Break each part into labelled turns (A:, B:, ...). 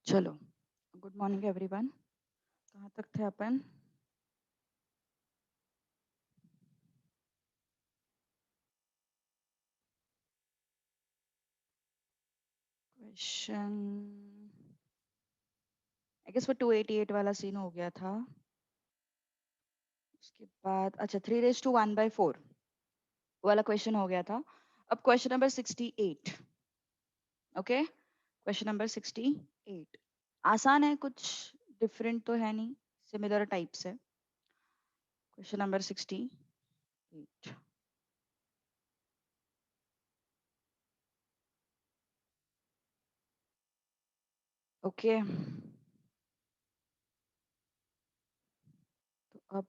A: चलो, good morning everyone. कहाँ तक थे अपन? क्वेश्चन आई गेस वो 288 वाला सीन हो गया था। उसके बाद अच्छा 3 raised to 1/4 वाला क्वेश्चन हो गया था। अब question number 68। Okay, question number 68 आसान है, कुछ डिफरेंट तो है नहीं, सिमिलर टाइप्स है। Question number 68। ओके, तो अब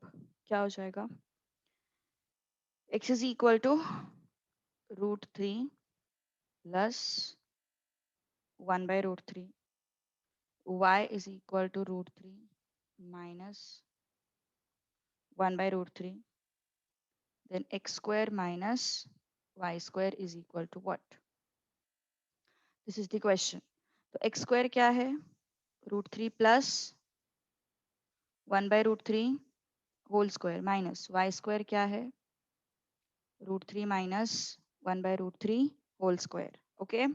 A: क्या हो जाएगा? x is equal to √3 plus 1/√3, y is equal to √3 minus 1/√3, then x square minus y square is equal to what? This is the question. तो x square क्या है? √3 plus 1/√3 whole square minus y square क्या है? √3 minus 1/√3 whole square. Okay,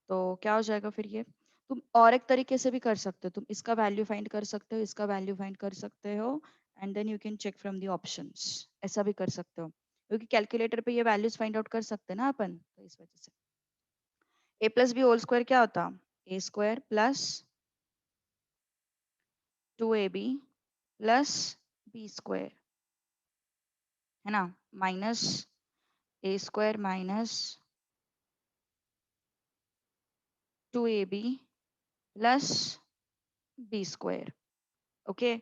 A: तो क्या हो जाएगा फिर ये? तुम और एक तरीके से भी कर सकते हो, तुम इसका वैल्यू फाइंड कर सकते हो, इसका वैल्यू फाइंड कर सकते हो, and then you can check from the options. ऐसा भी कर सकते हो, क्योंकि कैलकुलेटर पे ये वैल्यूज फाइंड आउट कर सकते हैं ना अपन, तो इस वजह से a plus b whole square क्या होता? a square plus 2ab plus b square, है ना, minus a square minus 2ab plus b square. Okay,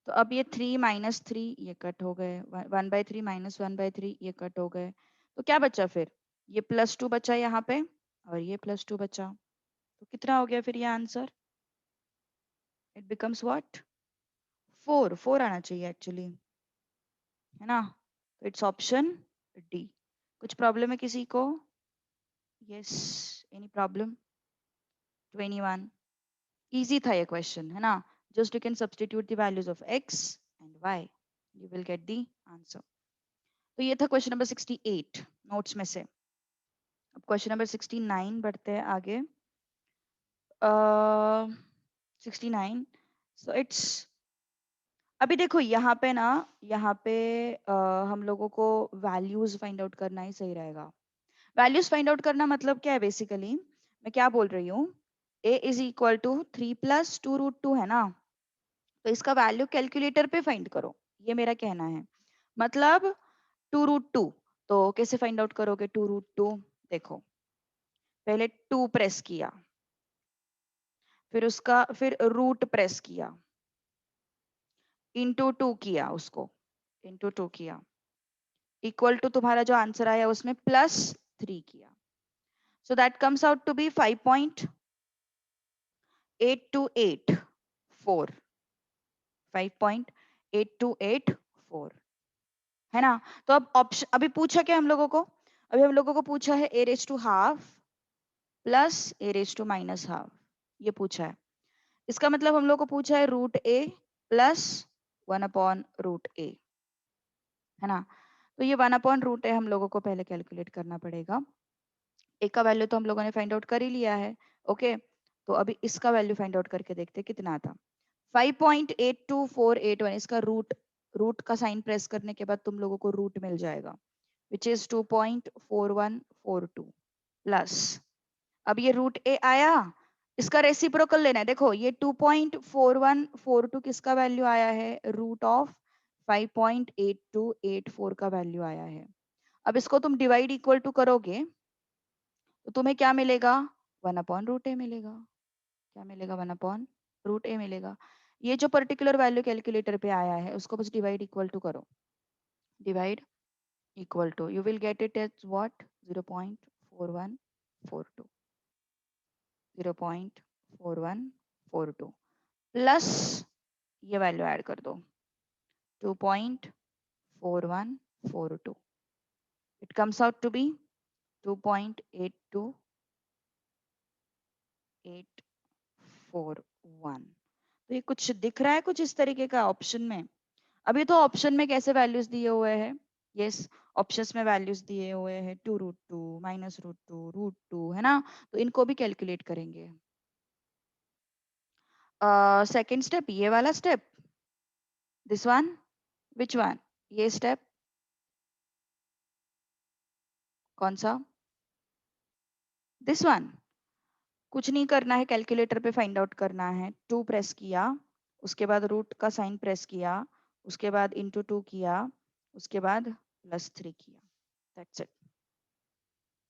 A: तो अब ये 3 माइनस 3 ये कट हो गए, 1/3 माइनस 1/3 ये कट हो गए, तो क्या बचा फिर? ये +2 बचा यहाँ पे, और ये +2 बचा, तो कितना हो गया फिर ये आंसर? It becomes what? 4 आना चाहिए एक्चुअली, है ना? तो इट्स ऑप्शन डी। कुछ प्रॉब्लम है किसी को? Yes, any problem? 21 इजी था ये क्वेश्चन, है ना? Just you can substitute the values of x and y, you will get the answer. तो ये था क्वेश्चन नंबर 68 नोट्स में से। अब क्वेश्चन नंबर 69 बढ़ते हैं आगे। 69, सो इट्स, अभी देखो यहाँ पे ना, यहाँ पे हम लोगों को वैल्यूज फाइंड आउट करना ही सही रहेगा। वैल्यूज फाइंड आउट करना मतलब क्या है? बेसिकली मैं क्या बोल रही हूँ, a इज इक्वल टू 3 + 2√2 है ना, तो इसका वैल्यू कैलकुलेटर पे फाइंड करो, ये मेरा कहना है। मतलब 2√2, तो कैसे फाइंड आउट करोगे 2√2? देखो, पहले 2 प्रेस किया, फिर रूट प्रेस किया, इंटू 2 किया, उसको इंटू 2 किया, इक्वल टू तुम्हारा जो आंसर आया उसमें +3 किया, so that comes out to be 5.8284, 5.8284, है ना? तो अब ऑप्शन, अभी पूछा क्या हम लोगों को? अभी हम लोगों को पूछा है a⁻½ प्लस a⁻−½ ये पूछा है। इसका मतलब हम लोग को पूछा है √a प्लस 1/√a, है ना? तो ये 1/√a हम लोगों को पहले कैलकुलेट करना पड़ेगा। ए का वैल्यू तो हम लोगों ने फाइंड आउट कर ही लिया है। ओके, तो अभी इसका वैल्यू फाइंड आउट करके देखते कितना आता। 5.82481, इसका रूट, रूट का साइन प्रेस करने के बाद तुम लोगों को रूट मिल जाएगा, विच इज 2.4142 प्लस, अब ये √a आया, इसका रेसिप्रोकल लेना है। देखो ये 2.4142 किसका वैल्यू आया है? √5.8284 का वैल्यू आया है। अब इसको तुम डिवाइड इक्वल टू करोगे तो तुम्हें क्या मिलेगा? 1/√a मिलेगा। क्या मिलेगा? 1/√a मिलेगा। ये जो पर्टिकुलर वैल्यू कैलकुलेटर पे आया है उसको बस डिवाइड इक्वल टू करो, divide equal to, you will get it as what? 0.4142, 0.4142 plus ये वैल्यू ऐड कर दो 2.4142, it comes out to be 2.8284, 1 तो ये कुछ दिख रहा है कुछ इस तरीके का ऑप्शन में। अभी तो ऑप्शन में कैसे वैल्यूज दिए हुए हैं, यस ऑप्शंस में वैल्यूज दिए हुए हैं 2√2 -√2 √2 है ना, तो इनको भी कैलकुलेट करेंगे। सेकेंड स्टेप ये वाला step, this one, which one, ये स्टेप कौन सा, दिस वन। कुछ नहीं करना है, कैलकुलेटर पे फाइंड आउट करना है। 2 प्रेस किया, उसके बाद रूट का साइन प्रेस किया, उसके बाद इंटू 2 किया, उसके बाद +3 किया, दैट्स इट।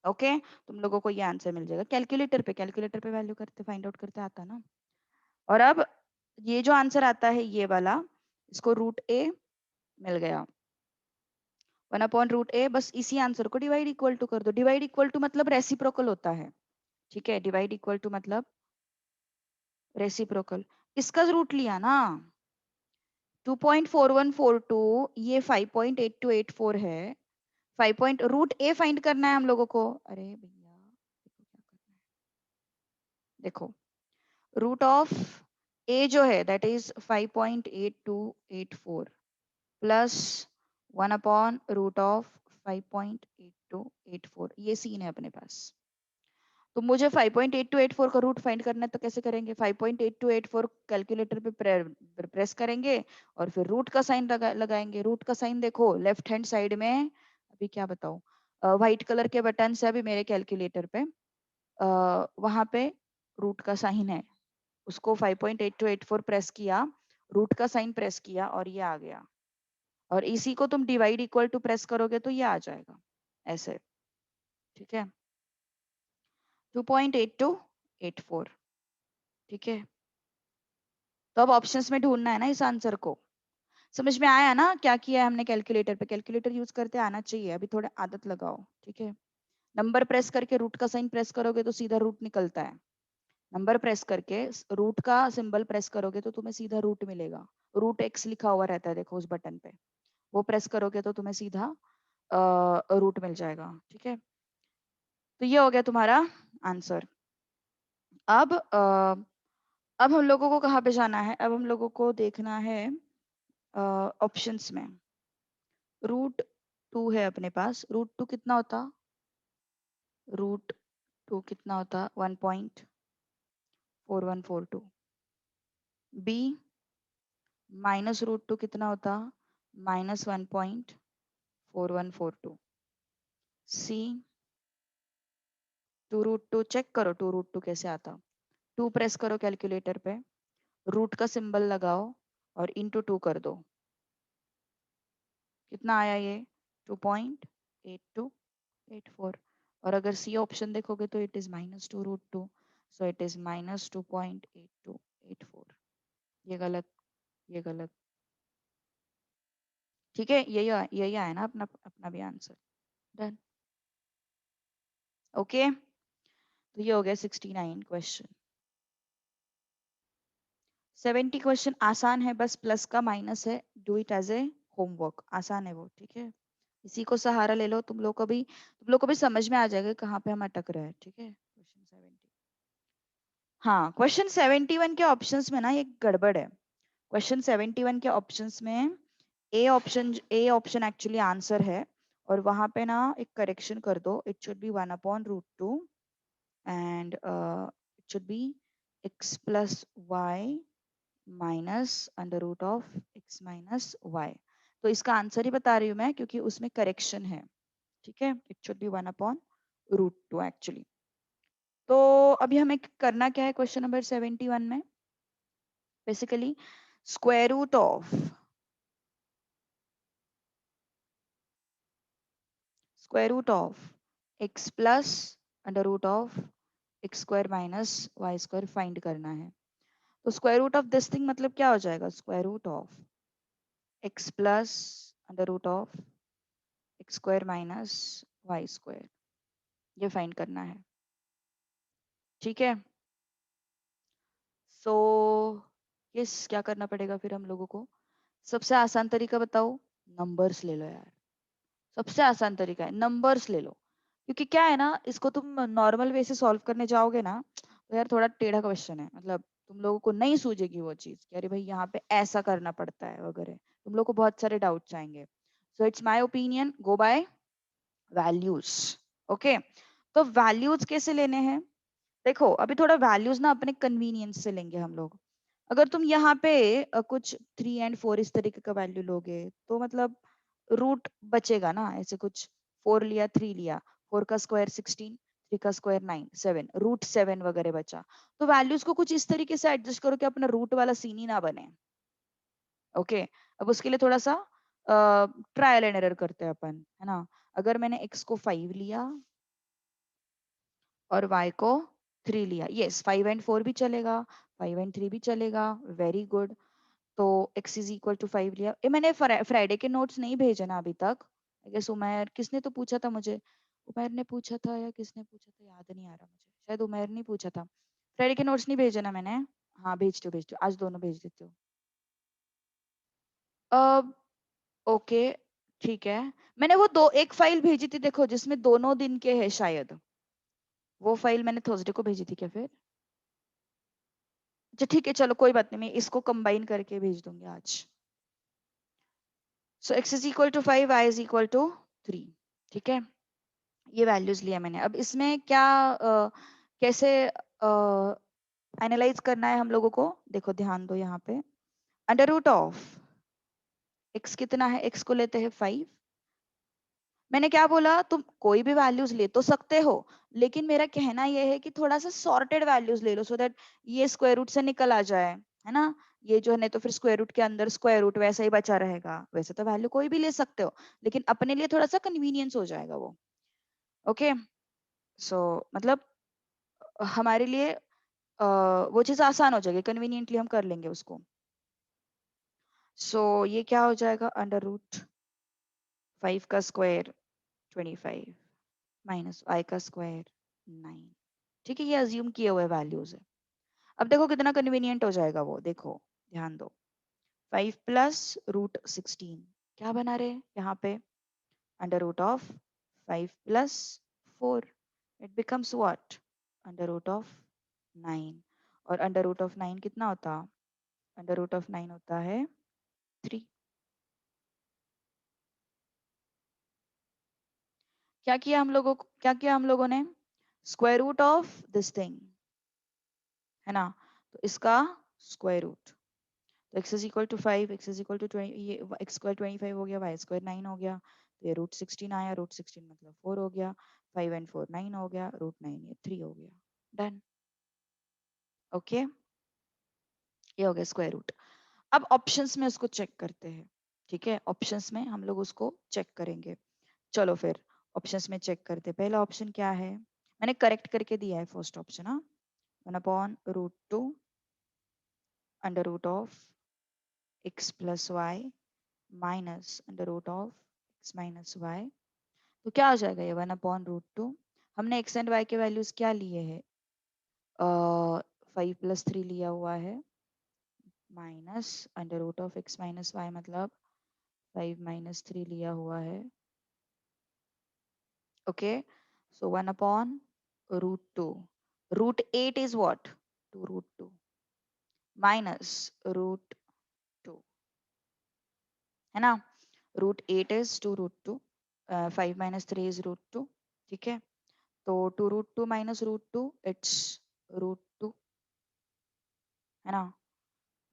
A: ओके तुम लोगों को ये आंसर मिल जाएगा कैलकुलेटर पे वैल्यू करते फाइंड आउट करते आता ना। और अब ये जो आंसर आता है ये वाला, इसको √a मिल गया 1/√a, बस इसी आंसर को डिवाइड इक्वल टू कर दो। डिवाइड इक्वल टू मतलब रेसिप्रोकल होता है, ठीक है, डिवाइड इक्वल टू मतलब रेसिप्रोकल। इसका रूट लिया ना 2.4142, ये 5.8284 है। 5 पॉइंट रूट ए फाइंड करना है हम लोगों को। अरे भैया देखो क्या करना है, देखो रूट ऑफ ए जो है दैट इज 5.8284 प्लस 1/√ऑफ 5.8284, ये सीन है अपने पास। तो मुझे 5.8284 का रूट फाइंड करना है, तो कैसे करेंगे, 5.8284 कैलकुलेटर पे प्रेस करेंगे और फिर रूट का साइन लगाएंगे। रूट का साइन देखो लेफ्ट हैंड साइड में, अभी क्या बताऊं, व्हाइट कलर के बटन से अभी मेरे कैलकुलेटर पे वहां पे रूट का साइन है, उसको 5.8284 प्रेस किया, रूट का साइन प्रेस किया और ये आ गया। और इसी को तुम डिवाइड इक्वल टू प्रेस करोगे तो ये आ जाएगा ऐसे, ठीक है 2.8284, ठीक है। तो अब ऑप्शंस में ढूंढना है ना इस आंसर को। समझ में आया ना क्या किया है हमने कैलकुलेटर पे, कैलकुलेटर यूज करते आना चाहिए, अभी थोड़ा आदत लगाओ, ठीक है। नंबर प्रेस करके रूट का साइन प्रेस करोगे तो सीधा रूट निकलता है। नंबर प्रेस करके रूट का सिंबल प्रेस करोगे तो तुम्हें सीधा रूट मिलेगा। रूट एक्स लिखा हुआ रहता है देखो उस बटन पे, वो प्रेस करोगे तो तुम्हें सीधा रूट मिल जाएगा, ठीक है। तो ये हो गया तुम्हारा आंसर। अब अब हम लोगों को कहाँ पे जाना है, अब हम लोगों को देखना है ऑप्शंस में। √2 है अपने पास, √2 कितना होता, √2 कितना होता 1.4142। बी -√2 कितना होता -1.4142। सी 2√2 चेक करो 2√2 कैसे आता, 2 प्रेस करो कैलकुलेटर पे, रूट का सिंबल लगाओ और इंटू 2 कर दो, कितना आया ये 2.8284। और अगर सी ऑप्शन देखोगे तो it is -2√2, so it is -2.8284। ये गलत, ये गलत, ठीक है। यही आया ना अपना अपना भी आंसर, डन। ओके तो ये हो गया 69 क्वेश्चन। 70 क्वेश्चन आसान है, बस प्लस का माइनस है, do it as a homework, आसान है वो, ठीक है। इसी को सहारा ले लो, तुम लोग को भी समझ में आ जाएगा कहाँ पे हम अटक रहे हैं, ठीक है। क्वेश्चन 70, हाँ क्वेश्चन 71 के ऑप्शंस में ना एक गड़बड़ है। क्वेश्चन 71 के ऑप्शंस में ए ऑप्शन एक्चुअली आंसर है, और वहां पे ना एक करेक्शन कर दो, it should be 1/√2 and it should be x plus Y -√(x-y). तो इसका आंसर ही बता रही हूँ मैं क्योंकि उसमें करेक्शन है, ठीक है। It should be 1/√2 actually. तो अभी हमें करना क्या है क्वेश्चन नंबर 71 में, basically square root of x plus √(x² -y² find करना है। तो square root of this thing मतलब क्या हो जाएगा, square root of x plus √(x² -y², ये फाइंड करना है, ठीक है। सो यस क्या करना पड़ेगा फिर हम लोगों को, सबसे आसान तरीका बताओ, नंबर्स ले लो यार। सबसे आसान तरीका है नंबर्स ले लो, क्योंकि क्या है ना, इसको तुम नॉर्मल वे से सॉल्व करने जाओगे ना तो यार थोड़ा टेढ़ा क्वेश्चन है, मतलब तुम लोगों को नहीं सूझेगी वो चीज कि अरे भाई यहाँ पे ऐसा करना पड़ता है वगैरह, तुम लोग को बहुत सारे डाउट्स आएंगे. So it's my opinion, go by values. Okay, तो वैल्यूज कैसे लेने हैं? देखो अभी थोड़ा वैल्यूज ना अपने कन्वीनियंस से लेंगे हम लोग. अगर तुम यहाँ पे कुछ 3 और 4 इस तरीके का वैल्यू लोगे तो मतलब रूट बचेगा ना, ऐसे कुछ 4 लिया 3 लिया, 4 का स्क्वायर 16, 3 का स्क्वायर 9, 7 रूट 7 वगैरह बचा. तो वैल्यूज को कुछ इस तरीके से एडजस्ट करो कि अपना रूट वाला सीन ही ना बने. ओके, अब उसके लिए थोड़ा सा ट्रायल एंड एरर करते हैं अपन, है ना. अगर मैंने x को 5 लिया और y को 3 लिया, यस 5 और 4 भी चलेगा, 5 और 3 भी चलेगा, वेरी गुड. तो x इज इक्वल टू 5 लिया. ये मैंने फ्राइडे के नोट्स नहीं भेजे ना अभी तक. आई गेस उमैर, किसने तो पूछा था मुझे, उमैर ने पूछा था या किसने पूछा था याद नहीं आ रहा मुझे, शायद उमैर ने पूछा था. फ्राइडे के नोट्स नहीं भेजे ना मैंने. हाँ भेज दो आज दोनों भेज देती हूँ. अब ओके ठीक है, मैंने वो दो एक फाइल भेजी थी देखो जिसमें दोनों दिन के हैं शायद, वो फाइल मैंने थर्सडे को भेजी थी क्या फिर? अच्छा ठीक है चलो कोई बात नहीं, मैं इसको कंबाइन करके भेज दूंगी आज. So x is equal to 5, y is equal to 3. ठीक है, ये वैल्यूज लिया मैंने. अब इसमें क्या कैसे एनालाइज करना है हम लोगों को, देखो ध्यान दो यहाँ पे. अंडर रूट ऑफ x कितना है, x को लेते हैं 5. मैंने क्या बोला, तुम कोई भी वैल्यूज ले तो सकते हो, लेकिन मेरा कहना यह है कि थोड़ा सा सॉर्टेड वैल्यूज ले लो सो दैट ये स्क्वायर रूट से निकल आ जाए, है ना. ये जो है नहीं तो फिर स्क्वायर रूट के अंदर स्क्वायर रूट वैसा ही बचा रहेगा. वैसे तो वैल्यू कोई भी ले सकते हो, लेकिन अपने लिए थोड़ा सा कन्वीनियंस हो जाएगा वो. ओके, सो मतलब हमारे लिए वो चीज आसान हो जाएगी, कन्वीनियंटली हम कर लेंगे उसको. ये क्या हो जाएगा, अंडर रूट 5 का स्क्वायर 25 माइनस y का स्क्वायर 9. ठीक है, ये अज्यूम किए हुए वैल्यूज है. अब देखो कितना कन्वीनियंट हो जाएगा वो, देखो ध्यान दो. 5 प्लस रूट 16 क्या बना रहे यहाँ पे, under root of 5 plus 4. It becomes what, under root of 9. और अंडर रूट ऑफ 9 कितना होता, अंडर रूट ऑफ 9 होता है 3. क्या किया हम लोगों को, क्या किया हम लोगों ने, square root of this thing, है ना. तो इसका स्क्वायर रूट. तो x is equal to 5, x is equal to 20, ये x स्क्वायर 25 हो गया, y स्क्वायर 9 हो गया. तो ये रूट 16 आया, रूट 16 मतलब 4 हो गया. 5 और 4 9 हो गया, रूट 9 ये 3 हो गया. डन. ओके, ये हो गया स्क्वायर रूट. अब ऑप्शंस में उसको चेक करते हैं. ठीक है, ऑप्शंस में हम लोग उसको चेक करेंगे. चलो फिर ऑप्शंस में चेक करते हैं. पहला ऑप्शन क्या है, मैंने करेक्ट करके दिया है फर्स्ट ऑप्शन. हाँ, 1/√2 under root of x plus y minus under root of x minus y. तो क्या हो जाएगा ये 1/√2. हमने x एंड y के वैल्यूज क्या लिए हैं, 5 + 3 लिया हुआ है, minus under root of x minus y मतलब 5 - 3 लिया हुआ है. Okay, so 1/√2. √8 is what, 2√2 minus √2, है ना. √8 इज 2√2, 5 - 3 इज √2. ठीक है, तो 2√2 माइनस √2 इट्स √2, है ना.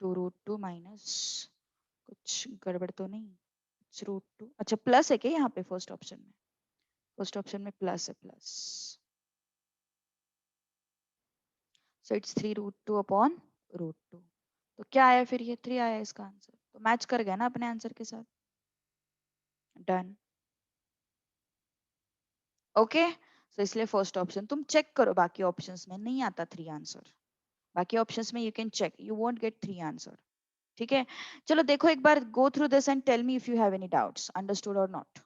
A: 2√2 माइनस, कुछ गड़बड़ तो नहीं, इट्स √2. अच्छा प्लस है क्या यहाँ पे फर्स्ट ऑप्शन में, फर्स्ट ऑप्शन में प्लस है, प्लस. So it's 3√2/√2. तो क्या आया फिर, ये 3 आया इसका आंसर, तो मैच कर गया ना अपने आंसर के साथ. डन. ओके, सो इसलिए फर्स्ट ऑप्शन तुम चेक करो, बाकी ऑप्शंस में नहीं आता 3 आंसर. बाकी ऑप्शंस में you can check, you won't get 3 answer. ठीक है, चलो देखो एक बार, go through this and tell me if you have any doubts, understood or not.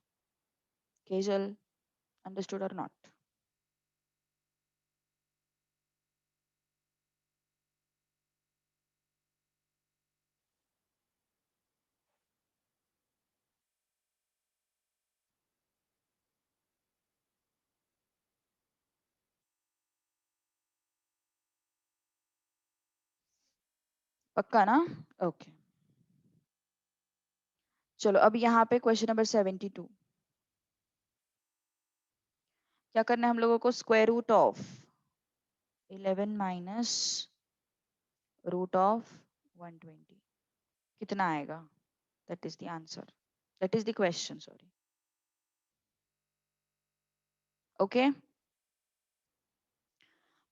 A: Kejal, understood or not. पक्का ना? ओके चलो अब यहाँ पे क्वेश्चन नंबर 72 क्या करना है हम लोगों को? Square root of 11 minus root of 120 कितना आएगा? That is the answer, that is the question, sorry. Okay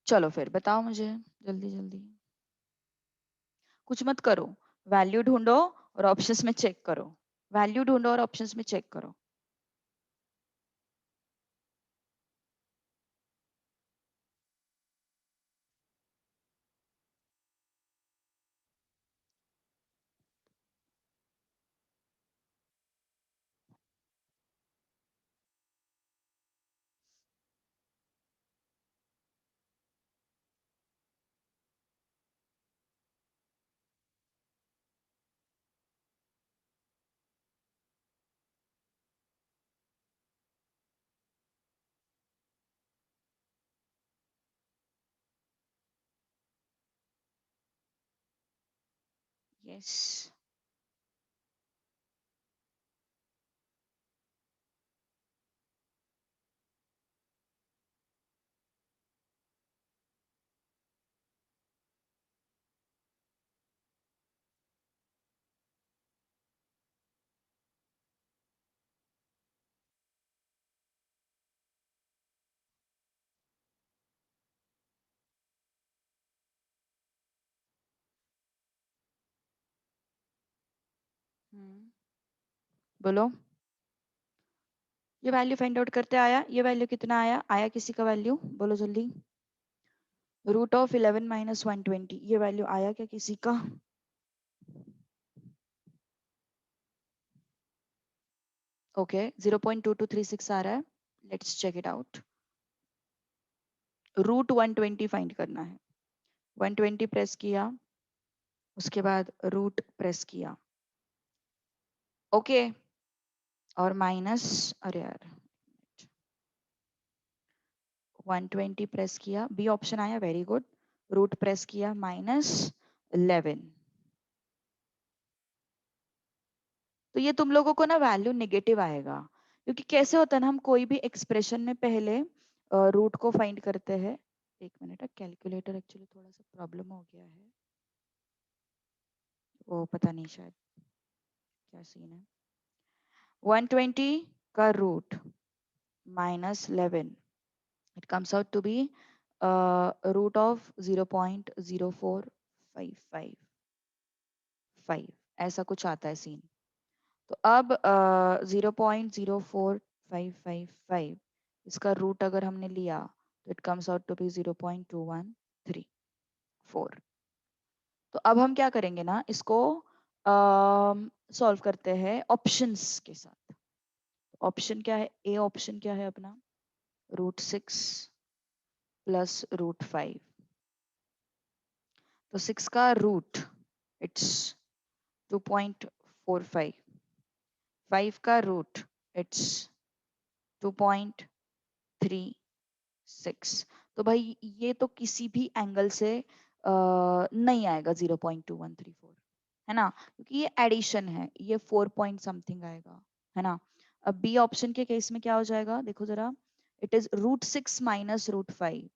A: चलो फिर बताओ मुझे जल्दी जल्दी, कुछ मत करो, वैल्यू ढूंढो और ऑप्शंस में चेक करो, वैल्यू ढूंढो और ऑप्शंस में चेक करो। यस बोलो, ये वैल्यू फाइंड आउट करते आया, ये वैल्यू कितना आया? आया किसी का वैल्यू? बोलो जल्दी। रूट ऑफ 11 माइनस 120 ये वैल्यू आया क्या किसी का? ओके 0.2236 आ रहा है, let's check it out. Root 120 find करना है, 120 प्रेस किया, उसके बाद रूट प्रेस किया, ओके और माइनस, अरे यार 120 प्रेस किया, बी ऑप्शन आया, वेरी गुड। रूट प्रेस किया माइनस 11, तो ये तुम लोगों को ना वैल्यू नेगेटिव आएगा, क्योंकि कैसे होता है ना, हम कोई भी एक्सप्रेशन में पहले रूट को फाइंड करते हैं। एक मिनट, कैलकुलेटर एक्चुअली थोड़ा सा प्रॉब्लम हो गया है, वो पता नहीं शायद क्या सीन है। 120 का root minus 11, it comes out to be root of 0.04555, ऐसा कुछ आता है सीन। तो अब 0.04555 इसका रूट अगर हमने लिया तो it comes out to be 0.2134। तो अब हम क्या करेंगे ना, इसको सॉल्व करते हैं ऑप्शंस के साथ। ऑप्शन क्या है? ए ऑप्शन क्या है अपना? √6 प्लस √5, तो 6 का रूट इट्स 2.45, 5 का रूट इट्स 2.36। तो भाई ये तो किसी भी एंगल से नहीं आएगा 0.2134, है ना, क्योंकि ये एडिशन है, ये 4 पॉइंट समथिंग आएगा, है ना। अब बी ऑप्शन के केस में क्या हो जाएगा देखो जरा, इट इज √6 माइनस √5,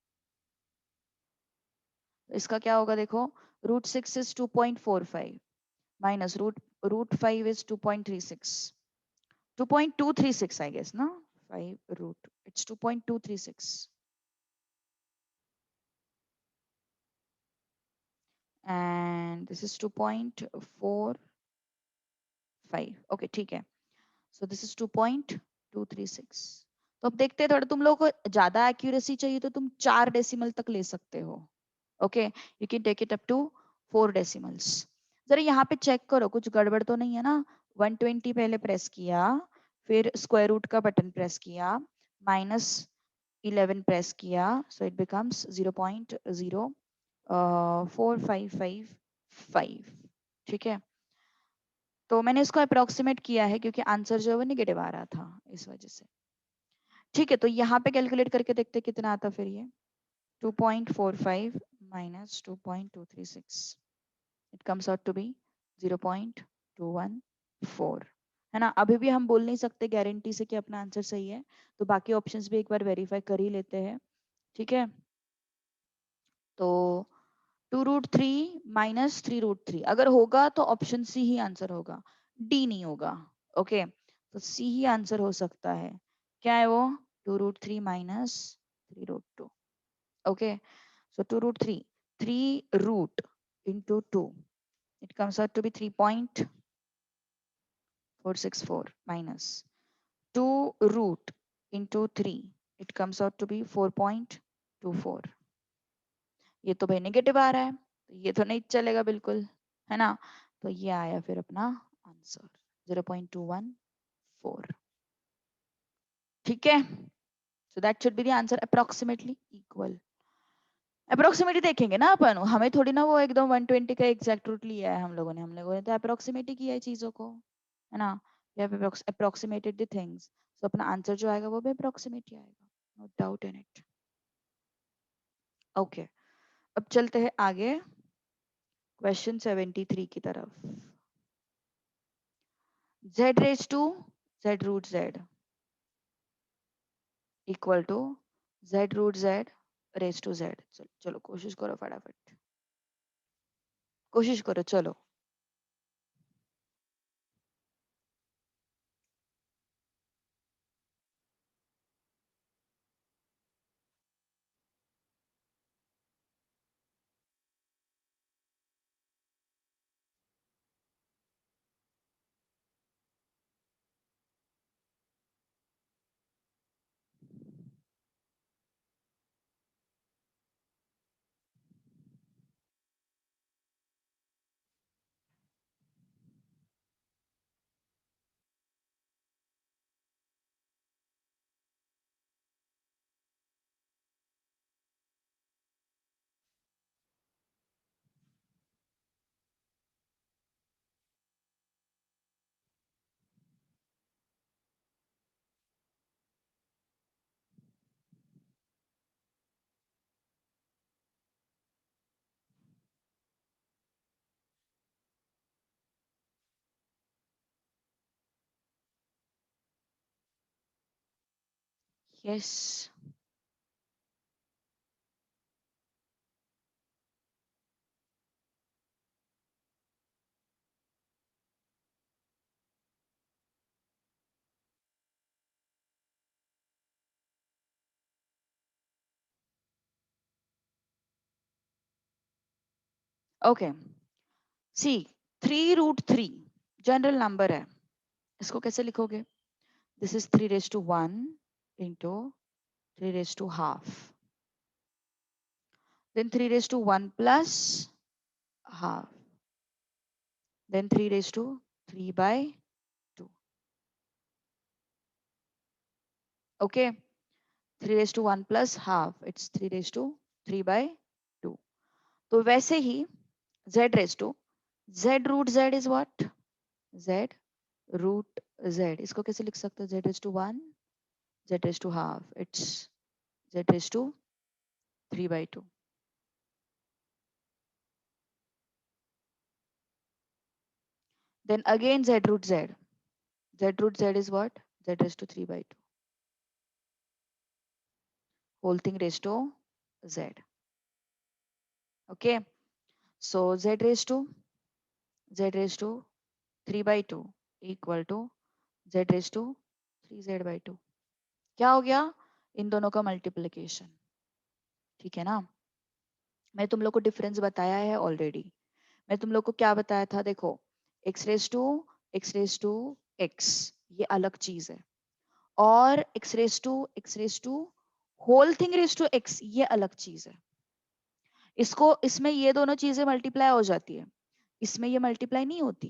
A: इसका क्या होगा देखो, √6 is 2.45 minus √5 is 2.36, 2.236 I guess ना, 5 root it's 2.236 and this is 2.45, okay ठीक है, so this is 2.236। तो अब देखते हैं, थोड़ा तुम लोगों को ज्यादा एक्यूरेसी चाहिए तो तुम 4 डेसिमल तक ले सकते हो, okay you can take it up to 4 decimals. जरा यहाँ पे चेक करो कुछ गड़बड़ तो नहीं है ना। 120 पहले प्रेस किया, फिर स्क्वायर रूट का बटन प्रेस किया, माइनस 11 प्रेस किया, सो इट बिकम्स 0.04555, ठीक है। तो मैंने इसको अप्रोक्सीमेट किया है क्योंकि आंसर जो है वो निगेटिव आ रहा था इस वजह से, ठीक है। तो यहाँ पे कैलकुलेट करके देखते कितना आता फिर ये 2.45 minus 2.236, it comes out to be 0.214, है ना। अभी भी हम बोल नहीं सकते गारंटी से कि अपना आंसर सही है, तो बाकी ऑप्शंस भी एक बार वेरीफाई कर ही लेते हैं, ठीक है। तो 2√3 माइनस 3√3 अगर होगा तो ऑप्शन सी ही आंसर होगा, डी नहीं होगा। ओके, तो सी ही आंसर हो सकता है। क्या है वो? 2√3 minus 3√2। Okay, so 2√3, 3 root into 2, it comes out to be 3.464 minus 2 root into 3, it comes out to be 4.24। ये तो भाई नेगेटिव आ रहा है, तो ये तो नहीं चलेगा बिल्कुल, है ना। तो ये आया फिर अपना आंसर 0.214, ठीक है। So that should be the answer, approximately equal. Approximately देखेंगे ना अपन, हमें थोड़ी ना वो एकदम 120 का एग्जैक्ट रूट लिया है हम लोगों ने तो अप्रोक्सीमेट ही किया है चीजों को, है ना। We have approximated the things, so अपना आंसर जो आएगा वो भी अप्रोक्सीमेट ही आएगा, no doubt in it. Okay, अब चलते हैं आगे क्वेश्चन 73 की तरफ। z raise to z root z equal to z root z raise to z। चलो कोशिश करो फटाफट, कोशिश करो चलो। Yes, okay. See 3√3 general number है, इसको कैसे लिखोगे? This is 3 raised to 1 into 3 raised to ½ then 3 raised to 1 plus half then 3 raised to 3/2। okay, 3 raised to 1 plus half, it's 3 raised to 3/2। तो वैसे ही z raised to z root z is what? z root z, इसको कैसे लिख सकते हो? z raised to 1, z raised to half, it's z raised to 3/2। Then again z root z, z root z is what? Z raised to 3/2, whole thing raised to z। Okay, so z raised to 3/2 equal to z raised to 3z/2। क्या हो गया? इन दोनों का multiplication, ठीक है ना। मैं तुम लोग को डिफरेंस बताया है ऑलरेडी। मैं तुम लोग को क्या बताया था? देखो, x raised to ये अलग चीज है, और x raised to whole thing raise to x ये अलग चीज है। इसको इसमें ये दोनों चीजें मल्टीप्लाई हो जाती है, इसमें ये मल्टीप्लाई नहीं होती,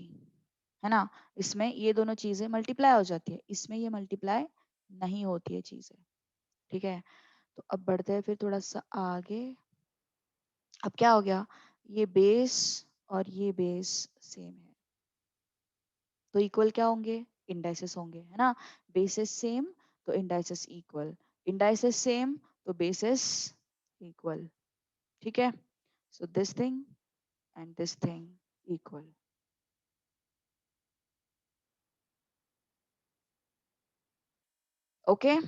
A: है ना। इसमें ये दोनों चीजें मल्टीप्लाई हो जाती है, इसमें ये मल्टीप्लाई नहीं होती है चीजें, ठीक है। तो अब बढ़ते हैं फिर थोड़ा सा आगे। अब क्या हो गया? ये बेस और ये बेस सेम है, तो इक्वल क्या होंगे? इंडाइसेस होंगे, है ना। बेसिस सेम तो इंडाइसेस इक्वल, इंडाइसेस सेम तो बेसिस इक्वल, ठीक है। So this thing and this thing equal. Okay.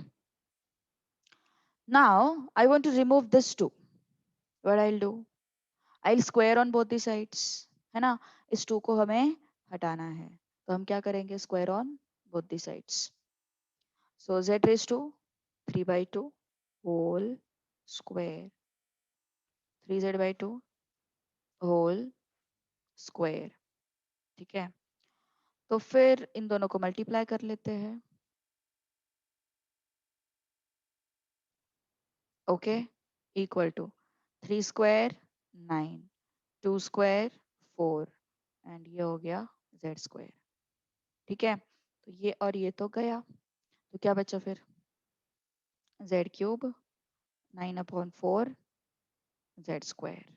A: Now I want to remove this 2. What I'll do? I'll square on both the sides. है ना? इस 2 को हमें हटाना है. तो हम क्या करेंगे? Square on both the sides. So z raised to 3 by 2 whole square. 3z by 2 whole square. ठीक है. तो फिर इन दोनों को मल्टीप्लाई कर लेते हैं. Okay. Equal to 3 square 9, 2 square 4 and ये हो गया z स्क्वायर. ठीक है. तो ये और ये तो गया. तो क्या बचा फिर? z cube 9/4 z square.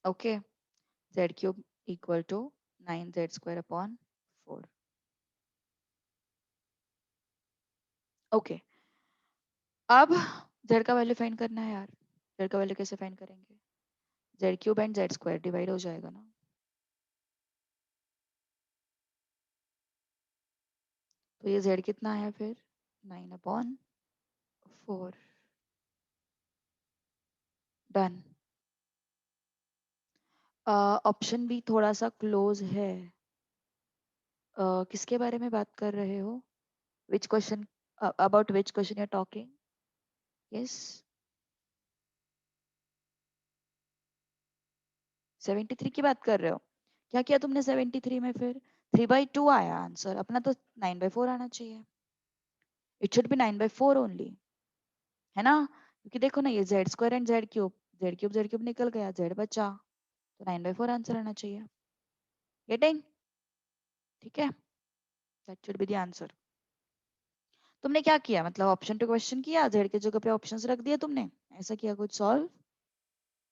A: Okay. z cube equal to 9z square upon 4. Okay. अब z का वैल्यू फाइंड करना है यार. z का वैल्यू कैसे फाइंड करेंगे? z cube and z square divide हो जाएगा ना. तो ये z कितना आया फिर? 9/4. डन. ऑप्शन भी थोड़ा सा क्लोज है. किसके बारे में बात कर रहे हो? Which question? About which question you are talking? Yes. 73 की बात कर रहे हो? क्या किया तुमने 73 में फिर? 3/2 आया आंसर. अपना तो 9/4 आना चाहिए. It should B 9/4 only. है ना? क्योंकि देखो ना, ये Z square and Z cube निकल गया, जेड बचा. तो 9/4 आंसर आना चाहिए. गेटिंग? ठीक है. That should be the answer. तुमने क्या किया? मतलब ऑप्शन टू क्वेश्चन किया, जेड के जगह पे ऑप्शंस रख दिए तुमने. ऐसा किया कुछ solve?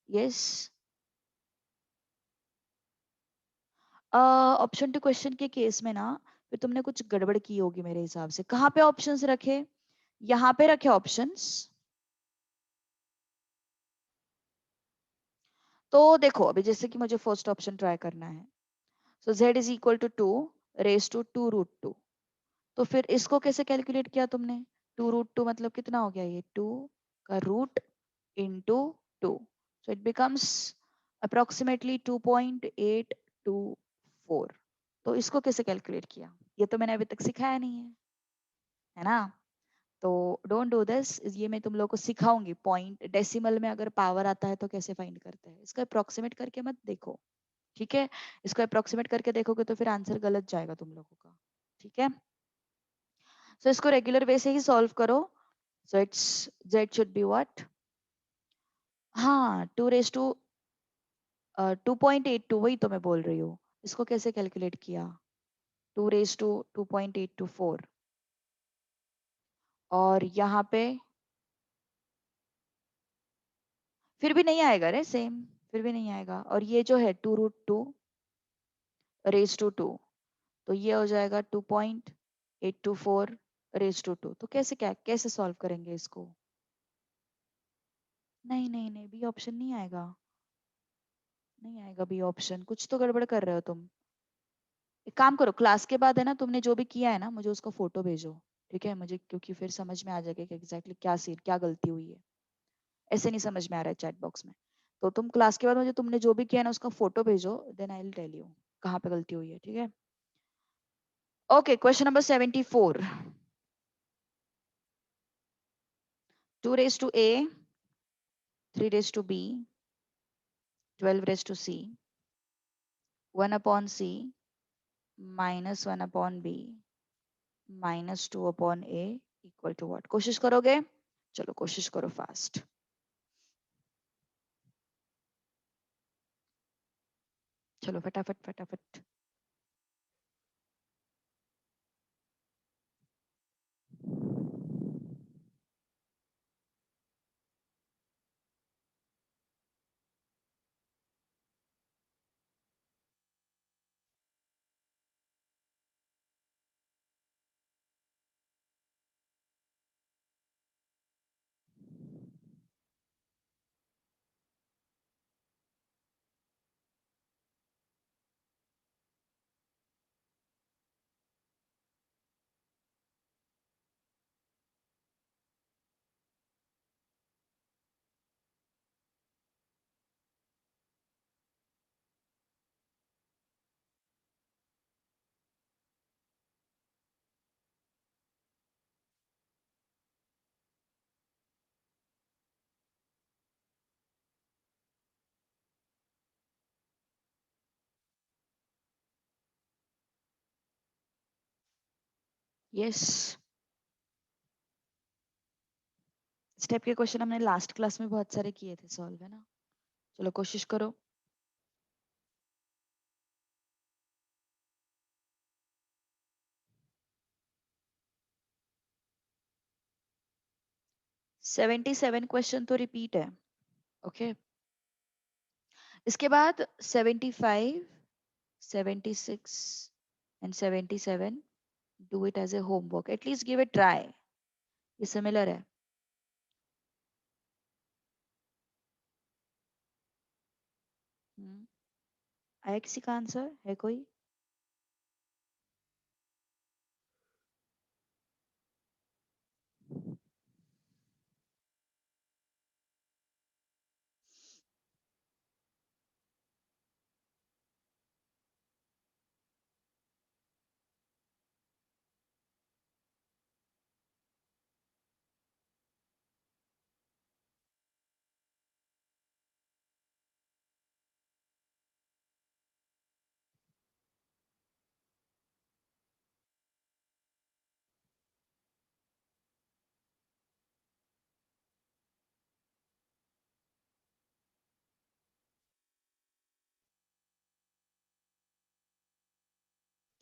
A: Yes. Option two question के केस में ना, फिर तुमने कुछ गड़बड़ की होगी मेरे हिसाब से. कहाँ पे ऑप्शंस रखे? यहाँ पे रखे ऑप्शंस. तो देखो, अभी जैसे कि मुझे फर्स्ट ऑप्शन ट्राई करना है. So z is equal to 2 raise to 2√2. तो फिर इसको कैसे कैलकुलेट किया तुमने? 2√2 मतलब कितना हो गया? ये 2 का root into 2. So it becomes approximately 2.824. तो इसको कैसे कैलकुलेट किया? ये तो मैंने अभी तक सिखाया नहीं है ना? तो डोंट डू दिस. ये मैं तुम लोग को सिखाऊंगी. पॉइंट डेसिमल में अगर पावर आता है तो कैसे फाइंड करते हैं. इसको अप्रोक्सीमेट करके मत देखो. ठीक है. इसको अप्रोक्सीमेट करके देखोगे तो फिर आंसर गलत जाएगा तुम लोगों का. ठीक है. सो इसको रेगुलर वे से ही सॉल्व करो. So it's z should be what? हाँ, 2 वही तो मैं बोल रही हूँ. इसको कैसे कैलकुलेट किया? 2 2.824. और यहाँ पे फिर भी नहीं आएगा रे. सेम. फिर भी नहीं आएगा. और ये जो है 2√2 raised to 2, तो ये हो जाएगा 2.824 raised to 2. तो कैसे सॉल्व करेंगे इसको? नहीं नहीं नहीं, बी ऑप्शन नहीं आएगा. नहीं आएगा बी ऑप्शन. कुछ तो गड़बड़ कर रहे हो तुम. एक काम करो, क्लास के बाद है ना, तुमने जो भी किया है ना, मुझे उसका फोटो भेजो. ठीक है मुझे, क्योंकि फिर समझ में आ जाएगा कि एग्जैक्टली क्या सीन, क्या गलती हुई है. ऐसे नहीं समझ में आ रहा है चैट बॉक्स में. तो तुम क्लास के बाद मुझे तुमने जो भी किया है ना उसका फोटो भेजो. Then I will tell you कहाँ पे गलती हुई है. ठीक है. Okay. Question number 74. 2 raised to a, 3 raised to b, 12 raised to c, 1/c, -1/b, -2/a equal to what? कोशिश करोगे? चलो कोशिश करो फास्ट. चलो फटाफट फटाफट. यस, इस टाइप के क्वेश्चन हमने लास्ट क्लास में बहुत सारे किए थे सॉल्व, है ना। चलो कोशिश करो। सेवेंटी सेवन क्वेश्चन तो रिपीट है। ओके, इसके बाद 75, 76 and 77 do it as a homework, at least give it try, ये सिमिलर है। आया किसी का आंसर है कोई?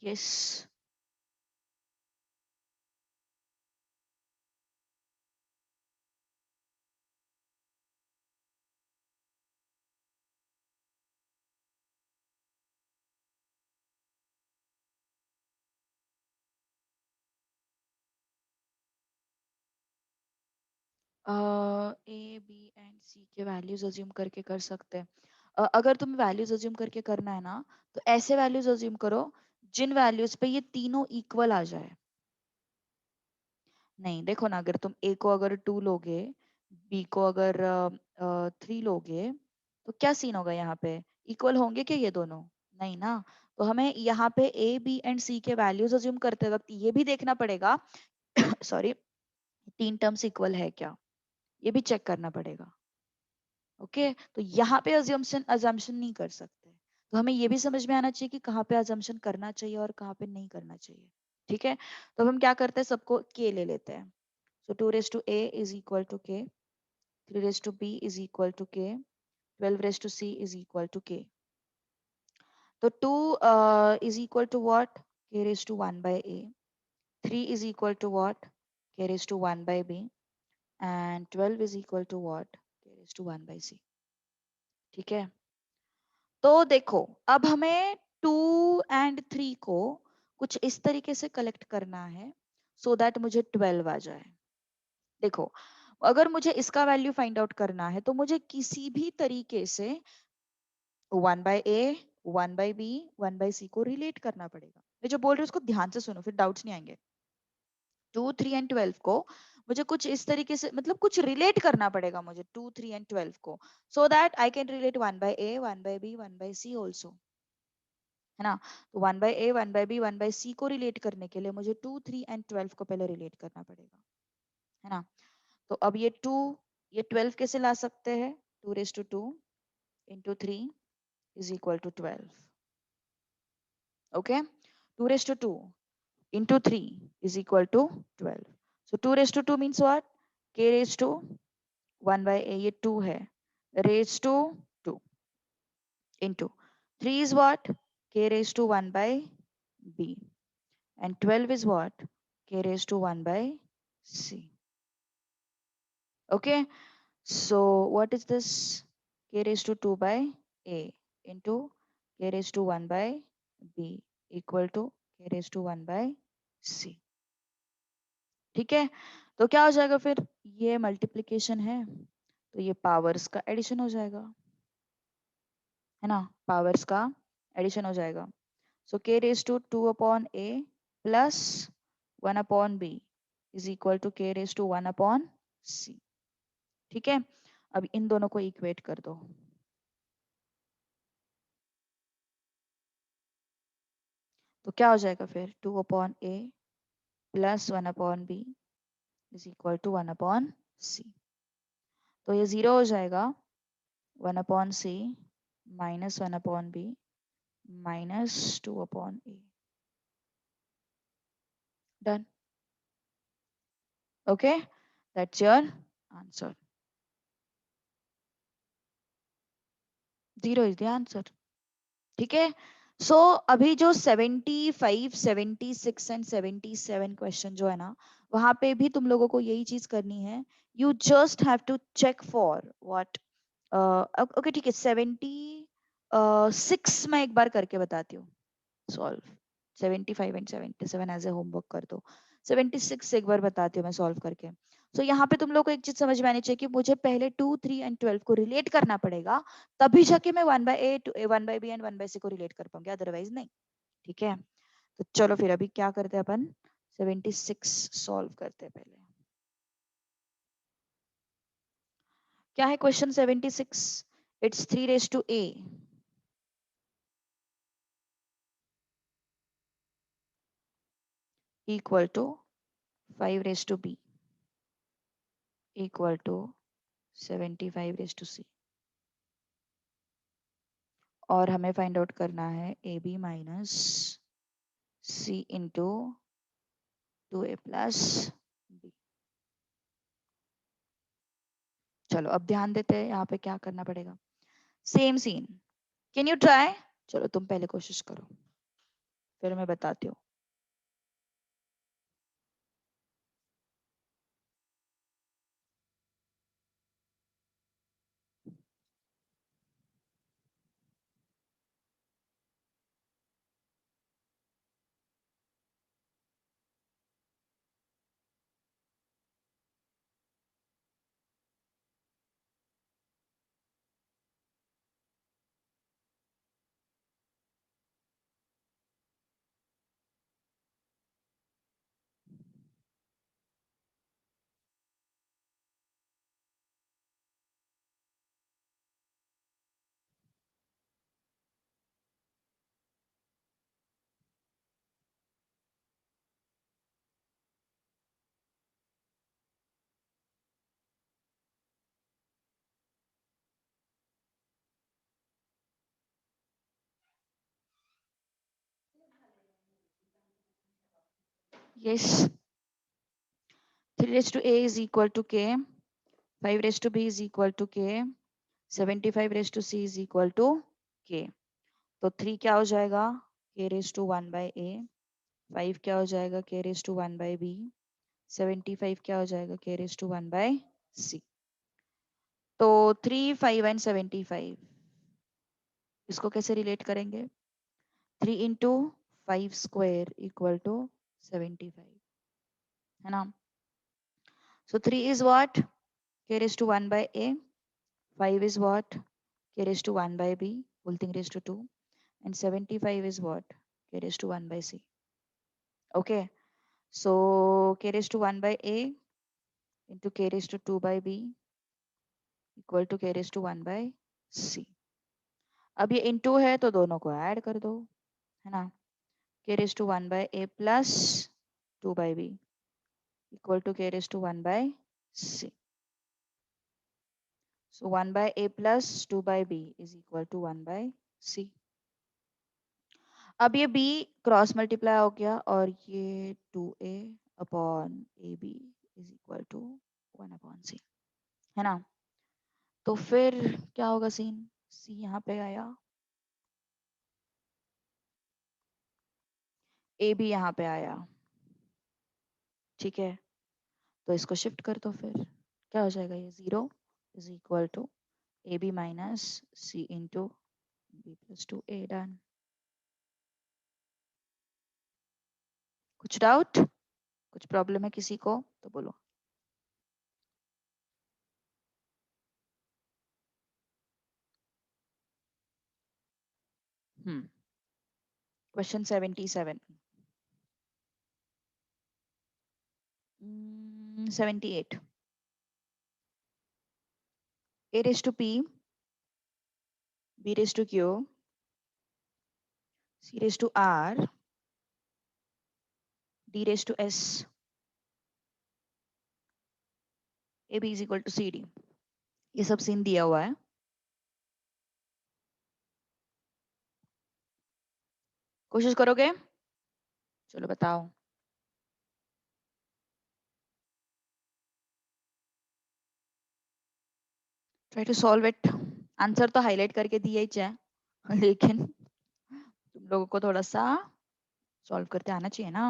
A: Yes, a b and c के वैल्यूज अज्यूम करके कर सकते हैं। अगर तुम्हें वैल्यूज अज्यूम करके करना है ना, तो ऐसे वैल्यूज अज्यूम करो जिन वैल्यूज पे ये तीनों इक्वल आ जाए। नहीं देखो ना, अगर तुम ए को अगर 2 लोगे, बी को अगर 3 लोगे, तो क्या सीन होगा यहाँ पे? इक्वल होंगे क्या ये दोनों? नहीं ना। तो हमें यहाँ पे ए बी एंड सी के वैल्यूज अज्यूम करते वक्त ये भी देखना पड़ेगा सॉरी, तीन टर्म्स इक्वल है क्या, ये भी चेक करना पड़ेगा। ओके, तो यहाँ पे अजम्पशन अजम्पशन नहीं कर सकते। तो हमें ये भी समझ में आना चाहिए कि कहाँ पे अजम्पशन करना चाहिए और कहाँ पे नहीं करना चाहिए। ठीक है, तो अब हम क्या करते हैं, सबको के ले लेते हैं। So 2 raise to a is equal to k, 3 raise to b is equal to k, 12 raise to c is equal to k. तो 2 is equal to what? K raise to 1 by a. 3 is equal to what? K raised to 1 by b. And 12 is equal to what? K raised to 1 by c. ठीक है, तो देखो अब हमें 2 and 3 को कुछ इस तरीके से कलेक्ट करना है सो दैट मुझे 12 आ जाए। देखो, अगर मुझे इसका वैल्यू फाइंड आउट करना है तो मुझे किसी भी तरीके से 1 by a, 1 by b, 1 by c को रिलेट करना पड़ेगा। मैं जो बोल रही हूँ उसको ध्यान से सुनो, फिर डाउट्स नहीं आएंगे। 2, 3 and 12 को मुझे कुछ इस तरीके से, मतलब कुछ रिलेट करना पड़ेगा मुझे 2, 3 and 12 को, so that I can relate 1 by a, 1 by b, 1 by c also, है ना। तो 1 by a, 1 by b, 1 by c को रिलेट करने के लिए मुझे 2, 3 and 12 को पहले रिलेट करना पड़ेगा, है ना। तो अब ये 2, ये 12 कैसे ला सकते हैं? 2 raise to 2 into 3 is equal to 12। Okay, 2 raise to 2 into 3 is equal to 12. So 2 raised to 2 means what? K raised to 1 by a, ये 2 है, raised to 2 into 3 is what? K raised to 1 by b, and 12 is what? K raised to 1 by c. Okay, so what is this? K raised to 2 by a into K raised to 1 by b equal to K raised to 1 by c. ठीक है, तो क्या हो जाएगा फिर? ये multiplication है तो ये पावर्स का एडिशन हो जाएगा, है ना। पावर्स का एडिशन हो जाएगा। So k raise to 2 upon a plus 1 upon b is equal to k raise to 1 upon c। ठीक है, अब इन दोनों को इक्वेट कर दो। तो क्या हो जाएगा फिर? 2 upon a plus 1 upon b is equal to 1 upon c। तो ये 0 हो जाएगा, 1 upon c minus 1 upon b minus 2 upon a। Done. Okay, that's your answer. 0 is the answer. ठीक है. सो अभी जो 75, 76 एंड 77 क्वेश्चन जो है ना, वहां पे भी तुम लोगों को यही चीज करनी है. You just have to check for what. Okay ठीक है. 76 मैं एक बार करके बताती हूँ. Solve 75 and 77 as a homework कर दो. 76 एक बार बताती हूँ मैं सॉल्व करके. सो यहाँ पे तुम लोग को एक चीज समझ में आनी चाहिए कि मुझे पहले 2, 3 एंड 12 को रिलेट करना पड़ेगा, तभी जाके मैं 1/A, 1/B एंड 1/C को रिलेट कर पाऊंगी, अदरवाइज नहीं. ठीक है. तो चलो फिर अभी क्या करते हैं अपन, 76 सॉल्व करते हैं पहले. क्या है question 76? It's 3 raised to A equal to 5 raised to B equal to 75 raised to C. और हमें फाइंड आउट करना है AB minus C into 2A plus B. चलो अब ध्यान देते हैं यहाँ पे क्या करना पड़ेगा. Same scene. Can you try? चलो तुम पहले कोशिश करो, फिर मैं बताती हूँ. Yes. 3 raised to A is equal to K, 5 raised to B is equal to K, 75 raised to C is equal to K. तो 3 क्या हो जाएगा, K raised to 1/A. 5 क्या हो जाएगा, K raised to 1/B. 75 क्या हो जाएगा, K raised to 1/C. तो 3, 5 एंड 75 इसको कैसे रिलेट करेंगे? 3 इंटू 5 इक्वल टू 75, है ना. सो 3 is what, K raised to 1/A. 5 is what, K raised to 1/B, whole thing raised to 2. And 75 is what, K raised to 1/C. Okay, so K raised to 1/A into K raised to 2/B equal to K raised to 1/C. अब ये into है तो दोनों को add कर दो, है ना. K raised to 1/A plus 2/B equal to K raised to 1/C. So 1/A plus 2/B is equal to 1/C. अब ये b क्रॉस मल्टीप्लाई हो गया और ये 2A upon AB is equal to 1/C, है ना. तो फिर क्या होगा सीन, C यहाँ पे आया, AB यहाँ पे आया. ठीक है, तो इसको शिफ्ट कर दो, फिर क्या हो जाएगा, ये 0 is equal to AB minus C into B plus 2A. Done. कुछ डाउट, कुछ प्रॉब्लम है किसी को तो बोलो. Question 77. 78. A raised to P, B raised to Q, C raised to R, D raised to S, AB is equal to CD. ये सब scene दिया हुआ है. कोशिश करोगे? चलो बताओ. Try to solve it. Answer तो हाईलाइट करके दिया ही है लेकिन तुम लोगों को थोड़ा सा सॉल्व करते आना चाहिए ना।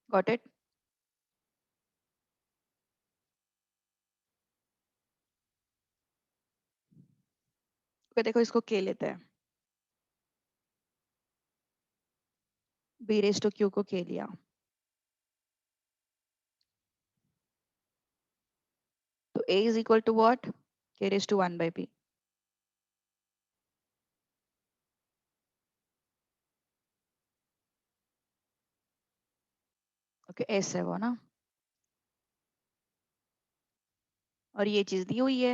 A: Got it. देखो इसको के लेते हैं, बी रेस टू क्यू को के लिया, तो a is equal to what, के raise to 1 by P. Okay एस है वो ना, और ये चीज दी हुई है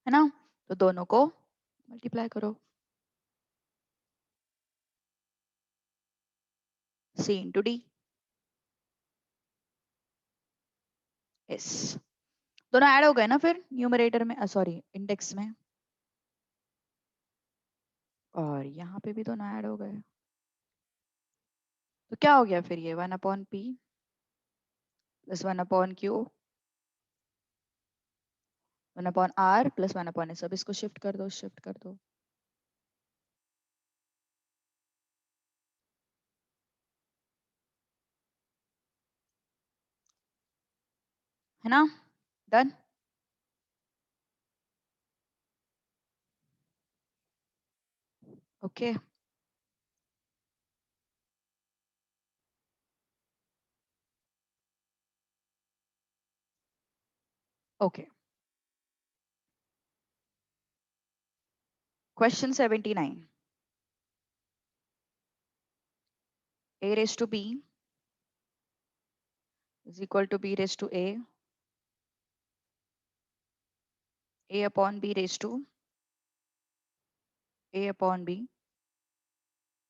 A: ना, तो दोनों को मल्टीप्लाई करो, सी इंटू डी एस। दोनों ऐड हो गए ना फिर न्यूमरेटर में, सॉरी इंडेक्स में, और यहाँ पे भी दोनों ऐड हो गए। तो क्या हो गया फिर ये 1/p plus 1/q 1/r plus 1/s। अब इसको शिफ्ट कर दो, शिफ्ट कर दो। है ना, done. Okay okay. Question 79, a raised to b is equal to b raised to a upon b raised to a upon b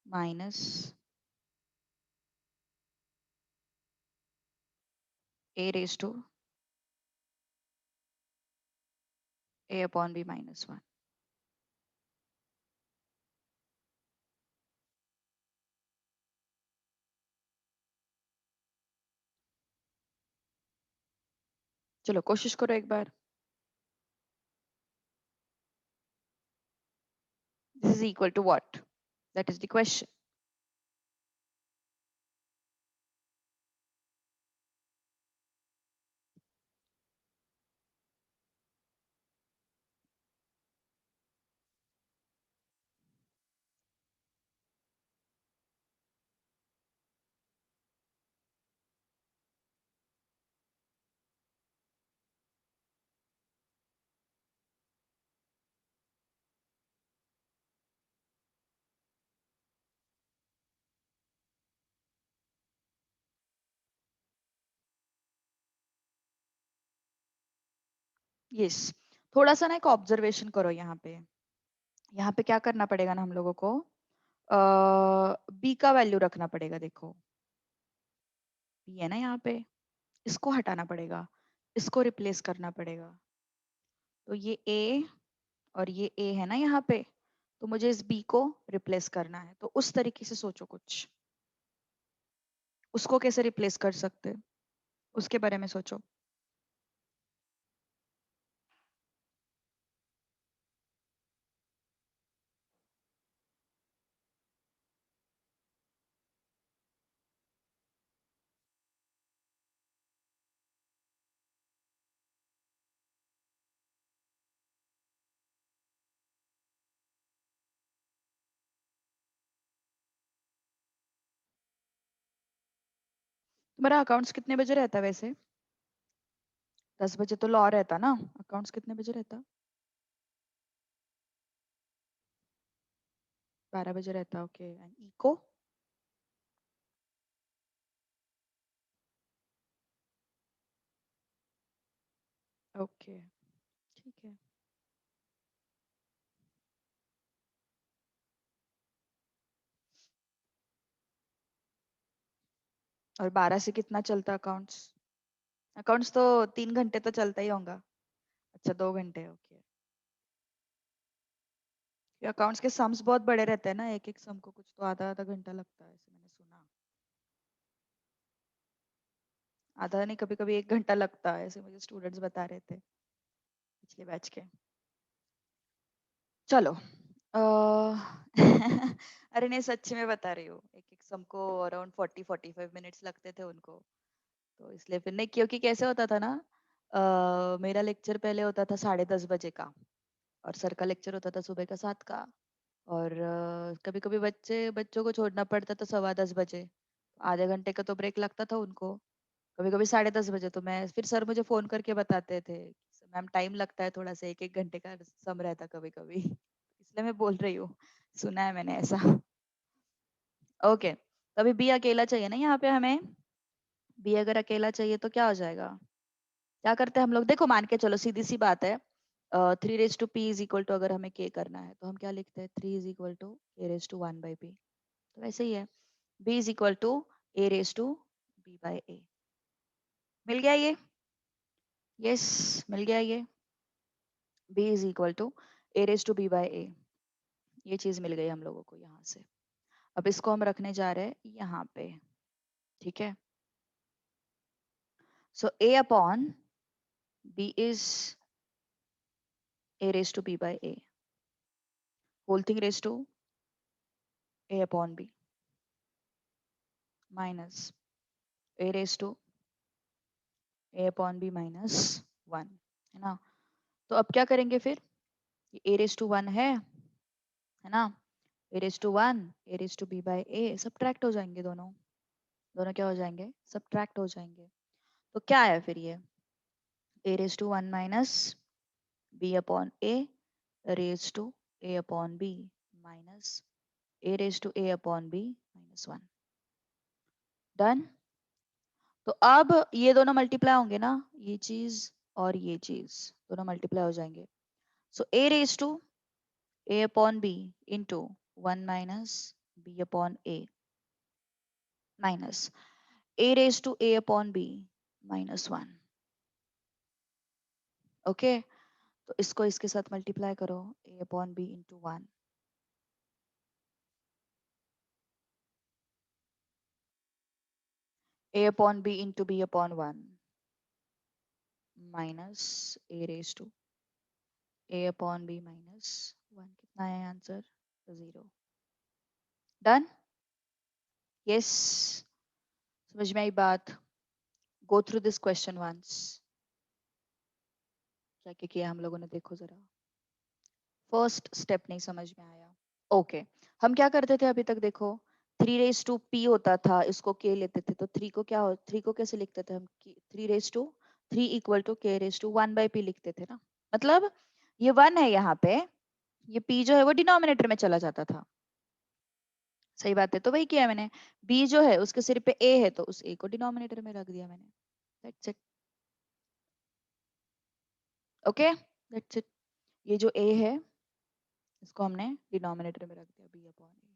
A: minus a raised to a upon b minus 1। चलो कोशिश करो एक बार। This is equal to what? That is the question. Yes, थोड़ा सा ना एक observation करो यहाँ पे। यहाँ पे क्या करना पड़ेगा ना हम लोगों को, बी का वैल्यू रखना पड़ेगा। देखो बी है ना यहाँ पे, इसको हटाना पड़ेगा, इसको रिप्लेस करना पड़ेगा। तो ये A और ये A है ना यहाँ पे, तो मुझे इस B को रिप्लेस करना है। तो उस तरीके से सोचो कुछ, उसको कैसे रिप्लेस कर सकते हैं, उसके बारे में सोचो। तुम्हारा अकाउंट्स कितने बजे रहता है वैसे? 10 बजे तो लॉ रहता ना, अकाउंट्स कितने बजे रहता? 12 बजे रहता, ओके। And eco? ओके, ठीक है। और 12 से कितना चलता अकाउंट्स? अकाउंट्स तो 3 घंटे तो चलता ही होगा। अच्छा, 2 घंटे, ओके। अकाउंट्स के सम्स बहुत बड़े रहते हैं ना, एक एक सम को कुछ तो आधा आधा घंटा लगता है, ऐसे मैंने सुना। आधा नहीं, कभी कभी 1 घंटा लगता है, ऐसे मुझे स्टूडेंट्स बता रहे थे पिछले बैच के। चलो। अरे नहीं, सच्ची में बता रही हूँ, एक एक सम को अराउंड 40-45 मिनट्स लगते थे उनको। तो इसलिए फिर नहीं, क्योंकि कैसे होता था ना, मेरा लेक्चर पहले होता था 10:30 बजे का, और सर का लेक्चर होता था सुबह का 7 का। और कभी कभी बच्चों को छोड़ना पड़ता था 10:15 बजे, आधे घंटे का तो ब्रेक लगता था उनको। कभी कभी 10:30 बजे, तो मैं फिर सर मुझे फोन करके बताते थे, मैम टाइम लगता है थोड़ा सा, एक एक घंटे का सम रहता कभी कभी। इसलिए मैं बोल रही हूँ, सुना है मैंने ऐसा। ओके, तो अभी बी अकेला चाहिए ना यहाँ पे हमें। बी अगर अकेला चाहिए तो क्या हो जाएगा? क्या करते हैं हम लोग, देखो मान के चलो, सीधी सी बात है। 3 raise to p is equal to, अगर हमें के करना है तो हम क्या लिखते हैं, 3 is equal to a raise to 1 by p. तो वैसे ही है, b is equal to a raise to b by a। मिल गया ये? यस, मिल गया ये। b is equal to a raise to b by a। ये चीज मिल गई हम लोगों को यहाँ से। अब इसको हम रखने जा रहे हैं यहाँ पे, ठीक है। So a upon b is a raise to b by a, whole thing raise to a upon b minus a raise to a upon b -1, है ना। तो अब क्या करेंगे फिर, ये a रेज टू 1 है ना। a raise to 1, a raise to b by a subtract हो जाएंगे दोनों। दोनों क्या हो जाएंगे, सब्ट्रैक्ट हो जाएंगे। तो क्या है फिर ये, a raise to 1 minus b upon a raise to a upon b minus a raise to a upon b -1। Done. तो अब ये दोनों मल्टीप्लाई होंगे ना, ये चीज और ये चीज दोनों मल्टीप्लाई हो जाएंगे। So a raise to a upon b into 1 minus b upon a minus a raise to a upon b -1। Okay, तो इसको इसके साथ मल्टीप्लाई करो, a upon b into 1 a upon b into b upon 1 minus a raise to a upon b -1। कितना है answer? 0। Done. Yes, समझ में आई बात? Go through this question once. क्या क्या किया हम लोगों ने, देखो जरा। फर्स्ट स्टेप नहीं समझ में आया। ओके, हम क्या करते थे अभी तक, देखो 3 रेज टू p होता था, इसको k लेते थे, तो 3 को कैसे लिखते थे हम, 3 raise to 3 equal to k raise to 1 by p लिखते थे ना। मतलब ये 1 है यहाँ पे, ये p जो है वो डिनोमिनेटर में चला जाता था। सही बात है, तो वही किया मैंने। b जो है उसके सिर पे a है, तो उस a को डिनोमिनेटर में रख दिया मैंने। That's it. Okay, that's it. ये जो a है इसको हमने डिनोमिनेटर में रख दिया, b अपॉन a,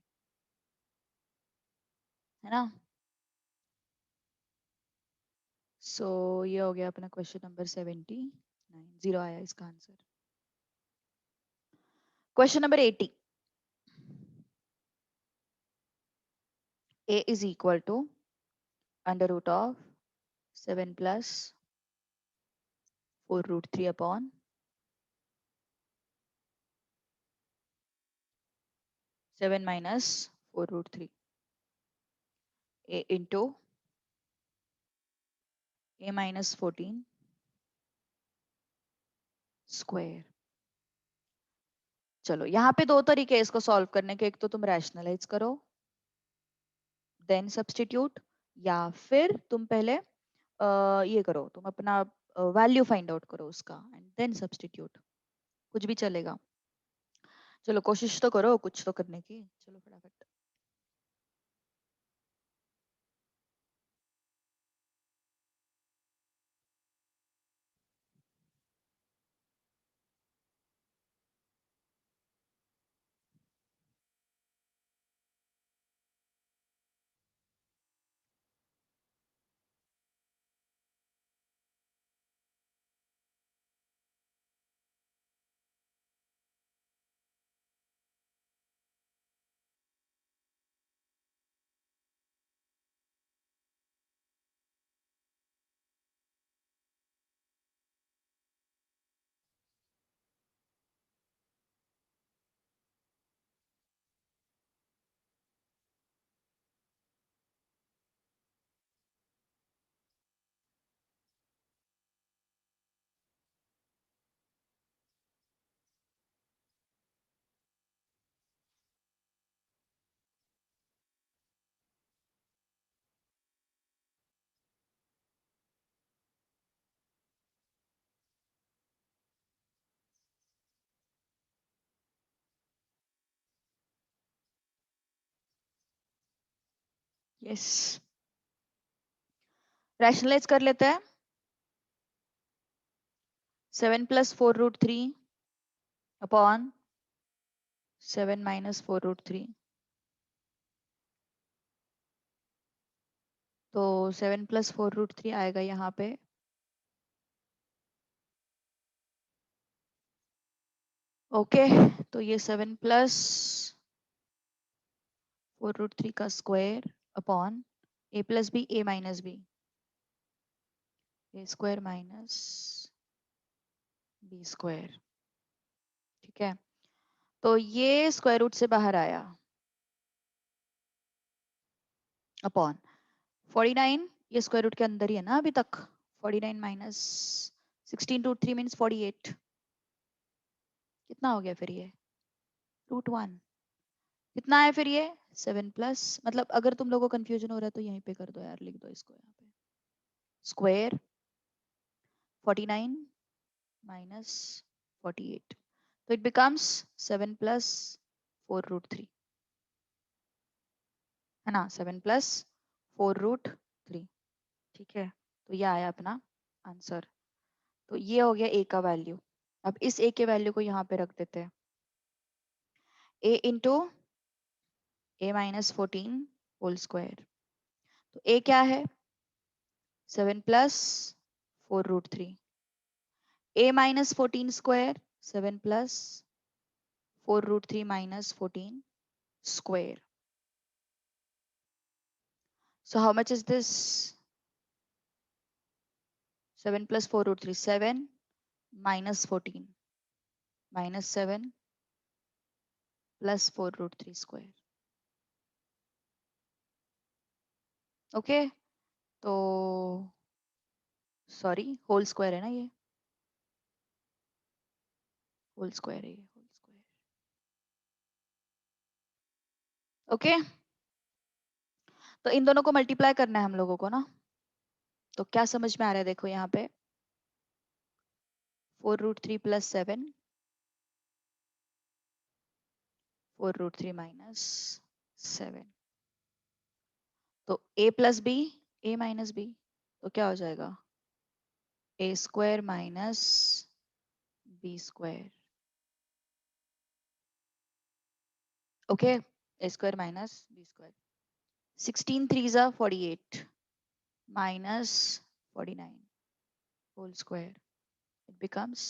A: है ना। सो ये हो गया अपना क्वेश्चन नंबर 79, 0 आया इसका answer. Question number 80, a is equal to under root of 7 plus 4 root 3 upon 7 minus 4 root 3, a into a minus 14 square. चलो यहाँ पे दो तरीके हैं इसको सॉल्व करने के, एक तो तुम रैशनलाइज करो देन सब्स्टिट्यूट, या फिर तुम पहले ये करो, तुम अपना वैल्यू फाइंड आउट करो उसका एंड देन सब्स्टिट्यूट, कुछ भी चलेगा। चलो कोशिश तो करो कुछ तो करने की, चलो फटाफट। यस, रैशनलाइज कर लेते हैं। 7 plus 4 root 3 upon 7 minus 4 root 3, तो 7 plus 4 root 3 आएगा यहाँ पे, ओके। तो ये 7 plus 4 root 3 का square upon a plus b a minus b, a square minus b square, ठीक है। तो ये स्क्वायर रूट से बाहर आया अपॉन 49, ये स्क्वायर रूट के अंदर ही है ना अभी तक। 49 माइनस 16 रूट 3 मीन्स 48, कितना हो गया फिर ये √1, कितना है फिर ये 7 प्लस, मतलब अगर तुम लोगों को कंफ्यूजन हो रहा है तो यहीं पे कर दो यार, लिख दो इसको यहाँ पे, स्क्वायर 49 माइनस 48, तो इट बिकम्स 7 प्लस 4 रूट 3, है ना, 7 प्लस 4 रूट 3, ठीक है। तो ये आया अपना आंसर। तो ये हो गया ए का वैल्यू। अब इस ए के वैल्यू को यहाँ पे रख देते हैं, a into a minus 14 whole square. तो ए क्या है 7 plus 4 root 3, a minus 14 square 7 plus 4 root 3 minus 14 square. So how much is this? 7 plus 4 root 3, 7 minus 14 minus 7 plus 4 root 3 square. Okay, तो सॉरी होल स्क्वायर है ना ये, whole square है ये, whole square, okay. तो इन दोनों को मल्टीप्लाई करना है हम लोगों को ना, तो क्या समझ में आ रहा है देखो यहाँ पे, 4 रूट 3 प्लस 7, 4 रूट 3 माइनस 7, तो a plus B a minus B, तो क्या हो जाएगा a square minus b square, okay, a square minus b square. 16 3 जा 48 minus 49 whole square, it becomes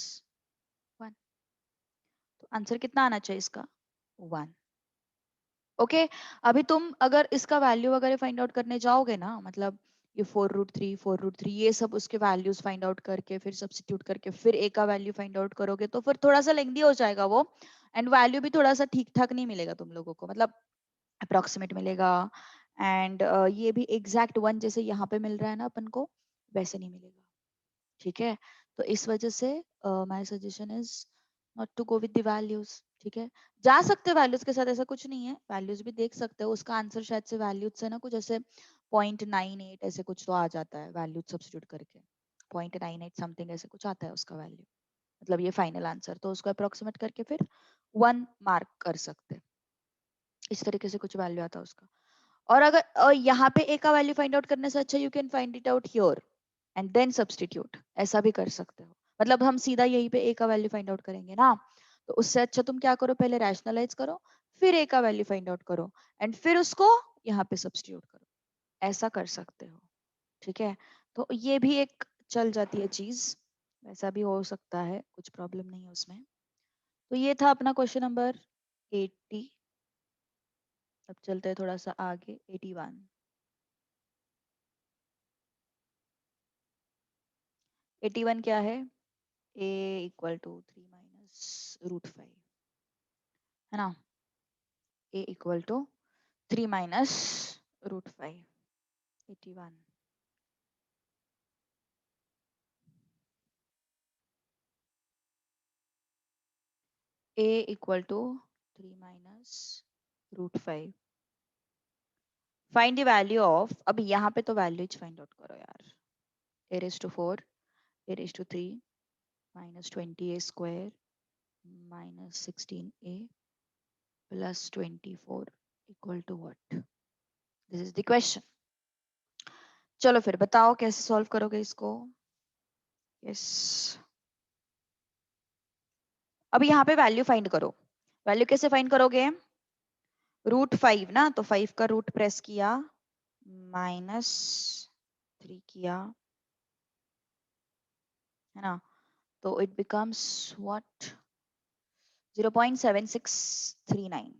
A: 1। तो आंसर कितना आना चाहिए इसका? 1। ओके अभी तुम अगर इसका वैल्यू वगैरह फाइंड आउट करने जाओगे ना, मतलब ये 4√3 ये सब उसके वैल्यूज फाइंड आउट करके फिर सब्स्टिट्यूट करके फिर ए का वैल्यू फाइंड आउट करोगे तो फिर थोड़ा सा लेंदी हो जाएगा वो, एंड वैल्यू भी थोड़ा सा ठीक ठाक नहीं मिलेगा तुम लोगों को, मतलब अप्रोक्सीमेट मिलेगा। एंड ये भी एग्जैक्ट 1 जैसे यहाँ पे मिल रहा है ना अपन को, वैसे नहीं मिलेगा। ठीक है, तो इस वजह से my suggestion is not to go with the values. ठीक है, जा सकते हो वैल्यूज के साथ, ऐसा कुछ नहीं है, वैल्यूज भी देख सकते हो। उसका आंसर शायद से वैल्यूज से ना कुछ ऐसे 0.98 ऐसे कुछ तो आ जाता है, वैल्यूज सब्स्टिट्यूट करके 0.98 समथिंग ऐसे कुछ आता है उसका वैल्यू, मतलब ये फाइनल आंसर। तो उसको अप्रोक्सीमेट करके फिर 1 मार्क कर सकते हैं, इस तरीके से कुछ वैल्यू आता है उसका। और अगर यहाँ पे ए का वैल्यू फाइंड आउट करने से अच्छा you can find it out here and then substitute, ऐसा भी कर सकते हो। मतलब हम सीधा यहीं पे ए का वैल्यू फाइंड आउट करेंगे ना, तो उससे अच्छा तुम क्या करो, पहले रैशनलाइज करो, फिर ए का वैल्यू फाइंड आउट करो एंड फिर उसको यहाँ पे सब्स्टिट्यूट करो, ऐसा कर सकते हो। ठीक है, तो ये भी एक चल जाती है चीज, वैसा भी हो सकता है, कुछ प्रॉब्लम नहीं है उसमें। तो ये था अपना क्वेश्चन नंबर 80। अब चलते हैं थोड़ा सा आगे, 81। 81 क्या है? a इक्वल टू 3 - √5, है ना? a equal to 3 - √5, 81। a equal to 3 - √5, find the value of, अब यहाँ पे तो वैल्यूज फाइंड आउट करो यार। a⁴, a⁴ -20a² -16a +24 equal to what? This is the question. चलो फिर बताओ कैसे सॉल्व करोगे इसको। यस, अब यहाँ पे वैल्यू फाइंड करो। वैल्यू कैसे फाइंड करोगे? √5 ना, तो 5 का रूट प्रेस किया, -3 किया, है ना, तो इट बिकम्स व्हाट? 0.7639।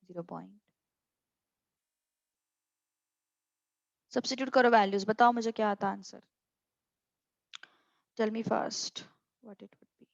A: 0. सब्स्टिट्यूट करो वैल्यूज, बताओ मुझे क्या आता answer. Tell me first what it would be.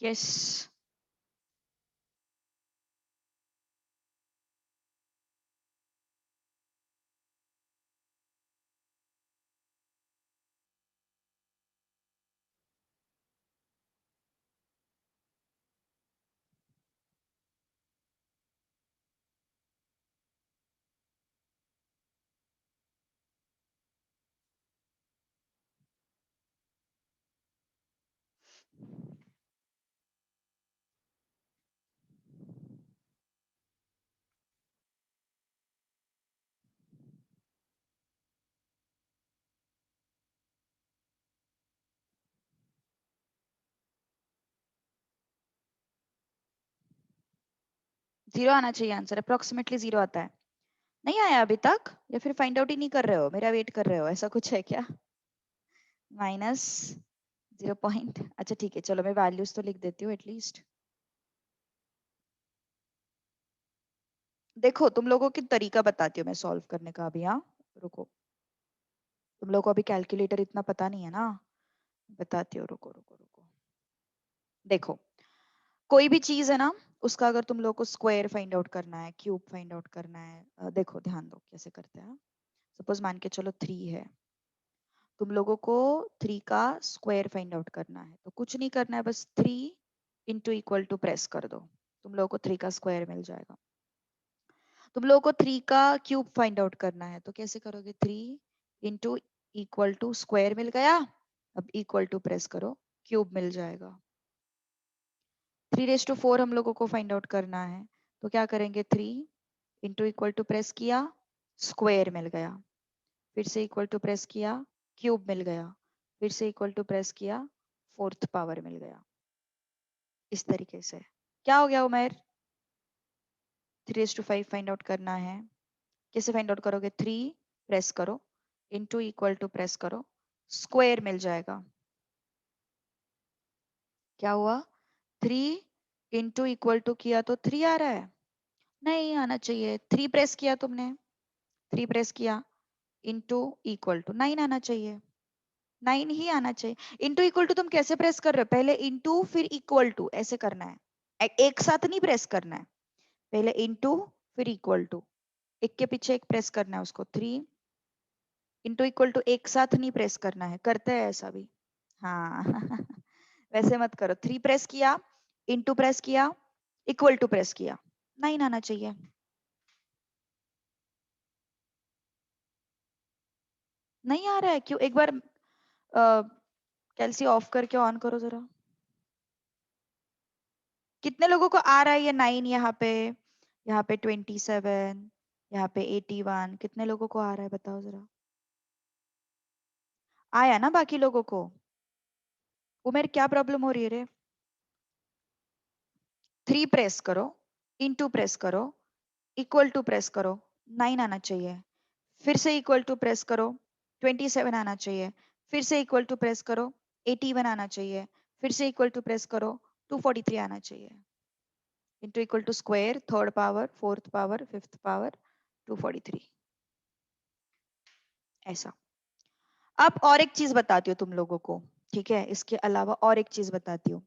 A: Yes, 0 आना चाहिए आंसर, अप्रोक्सीमेटली 0 आता है। नहीं आया अभी तक, या फिर फाइंड आउट ही नहीं कर रहे हो, मेरा वेट कर रहे हो, ऐसा कुछ है क्या? माइनस 0 पॉइंट, अच्छा ठीक है, चलो मैं वैल्यूज तो लिख देती हूँ एटलीस्ट। देखो तुम लोगों की तरीका बताती हूँ मैं सॉल्व करने का अभी। हाँ रुको, तुम लोगों को अभी कैलकुलेटर इतना पता नहीं है ना, बताती हूँ, रुको रुको रुको। देखो कोई भी चीज है ना, उसका अगर तुम लोग को स्क्वायर फाइंड आउट करना है, क्यूब फाइंड आउट करना है, देखो ध्यान दो कैसे करते हैं। सपोज मान के चलो 3 है, तुम लोगों को 3 का स्क्वायर फाइंड आउट करना है, तो कुछ नहीं करना है, बस 3 इंटू इक्वल टू प्रेस कर दो, तुम लोगों को 3 का स्क्वायर मिल जाएगा। तुम लोगों को 3 का क्यूब फाइंड आउट करना है, तो कैसे करोगे? 3 इंटू इक्वल टू स्क्वायर मिल गया, अब इक्वल टू प्रेस करो, क्यूब मिल जाएगा। 3 रेज टू 4 हम लोगों को फाइंड आउट करना है, तो क्या करेंगे? 3 इंटू इक्वल टू प्रेस किया, स्क्वायर मिल गया, फिर से इक्वल टू प्रेस किया, क्यूब मिल गया, फिर से इक्वल टू प्रेस किया, फोर्थ पावर मिल गया। इस तरीके से क्या हो गया उमेर? 3 रेज टू 5 फाइंड आउट करना है, कैसे फाइंड आउट करोगे? 3 प्रेस करो, इंटू इक्वल टू प्रेस करो, स्क्वायर मिल जाएगा। क्या हुआ? 3 इंटू इक्वल टू किया तो 3 आ रहा है, नहीं आना चाहिए। 3 प्रेस किया तुमने, 3 प्रेस किया, इंटू इक्वल टू 9 आना चाहिए, 9 ही आना चाहिए। इंटू इक्वल टू तुम कैसे प्रेस कर रहे हो? पहले इंटू फिर इक्वल टू, ऐसे करना है, एक साथ नहीं प्रेस करना है, पहले इंटू फिर इक्वल टू, एक के पीछे एक प्रेस करना है उसको। 3 इंटू इक्वल टू एक साथ नहीं प्रेस करना है, करते हैं ऐसा भी, हाँ वैसे मत करो। 3 प्रेस किया, इंटू प्रेस किया, इक्वल टू प्रेस किया, 9 आना चाहिए। नहीं आ रहा है क्यों? एक बार कैल्सी ऑफ करके ऑन करो जरा। कितने लोगों को आ रहा है ये 9 यहाँ पे 27, यहाँ पे 81, कितने लोगों को आ रहा है बताओ जरा? आया ना बाकी लोगों को? उमेर क्या प्रॉब्लम हो रही है रे? 3 प्रेस करो, इंटू प्रेस करो, इक्वल टू प्रेस करो, 9 आना चाहिए, फिर से इक्वल टू प्रेस करो, 27 आना चाहिए, फिर से इक्वल टू प्रेस करो, 81 आना चाहिए, फिर से इक्वल टू प्रेस करो, 243 आना चाहिए। Into equal to square, third power, fourth power, fifth power, 243, ऐसा। अब और एक चीज बताती हूँ तुम लोगों को, ठीक है? इसके अलावा और एक चीज बताती हूँ।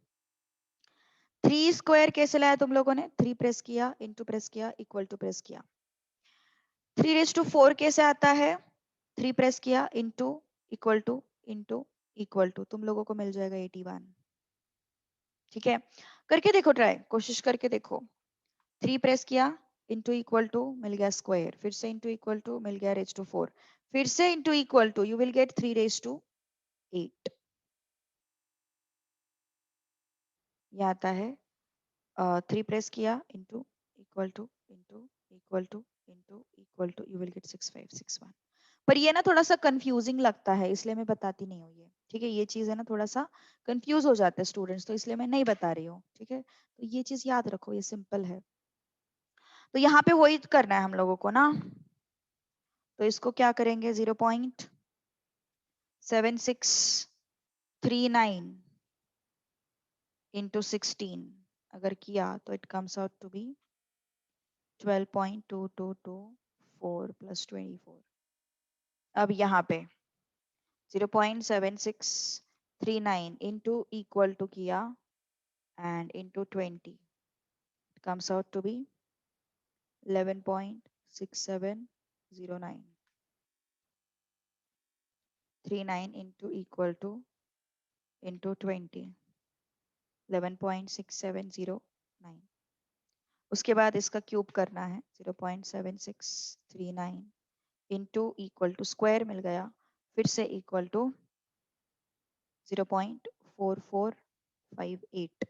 A: 3 स्क्वायर कैसे लाया तुम लोगों ने? 3 प्रेस किया, इंटू प्रेस किया, इक्वल टू प्रेस किया। 3 रेज टू 4 कैसे आता है? 3 प्रेस किया, into equal to, into equal to, तुम लोगों को मिल जाएगा 81। ठीक है, करके देखो, ट्राई कोशिश करके देखो। 3 प्रेस किया, इंटू इक्वल टू मिल गया स्क्वायर, फिर से इंटू इक्वल टू मिल गया रेज टू 4, फिर से into equal to, you will get 3 raise to 8। ये आता है 3 प्रेस किया, into equal to, into equal to, into equal to, you will get 6561। पर ये ना थोड़ा सा कंफ्यूजिंग लगता है, इसलिए मैं बताती नहीं हूँ ये, ठीक है? ये चीज है ना, थोड़ा सा कंफ्यूज हो जाते हैं स्टूडेंट्स, तो इसलिए मैं नहीं बता रही हूँ, ठीक है? तो ये चीज याद रखो, ये सिंपल है। तो यहाँ पे वही करना है हम लोगों को ना, तो इसको क्या करेंगे? 0.7639 इंटू 16 अगर किया तो it comes out to be 12.2224 plus 24। अब यहाँ पे 0.7639 इंटू इक्वल टू किया and into 20, it comes out to be 11.6709. 39 into equal to into 20, 11.6709। उसके बाद इसका क्यूब करना है, 0.7639 इंटू इक्वल टू स्क्वायर मिल गया, फिर से इक्वल टू 0.4458।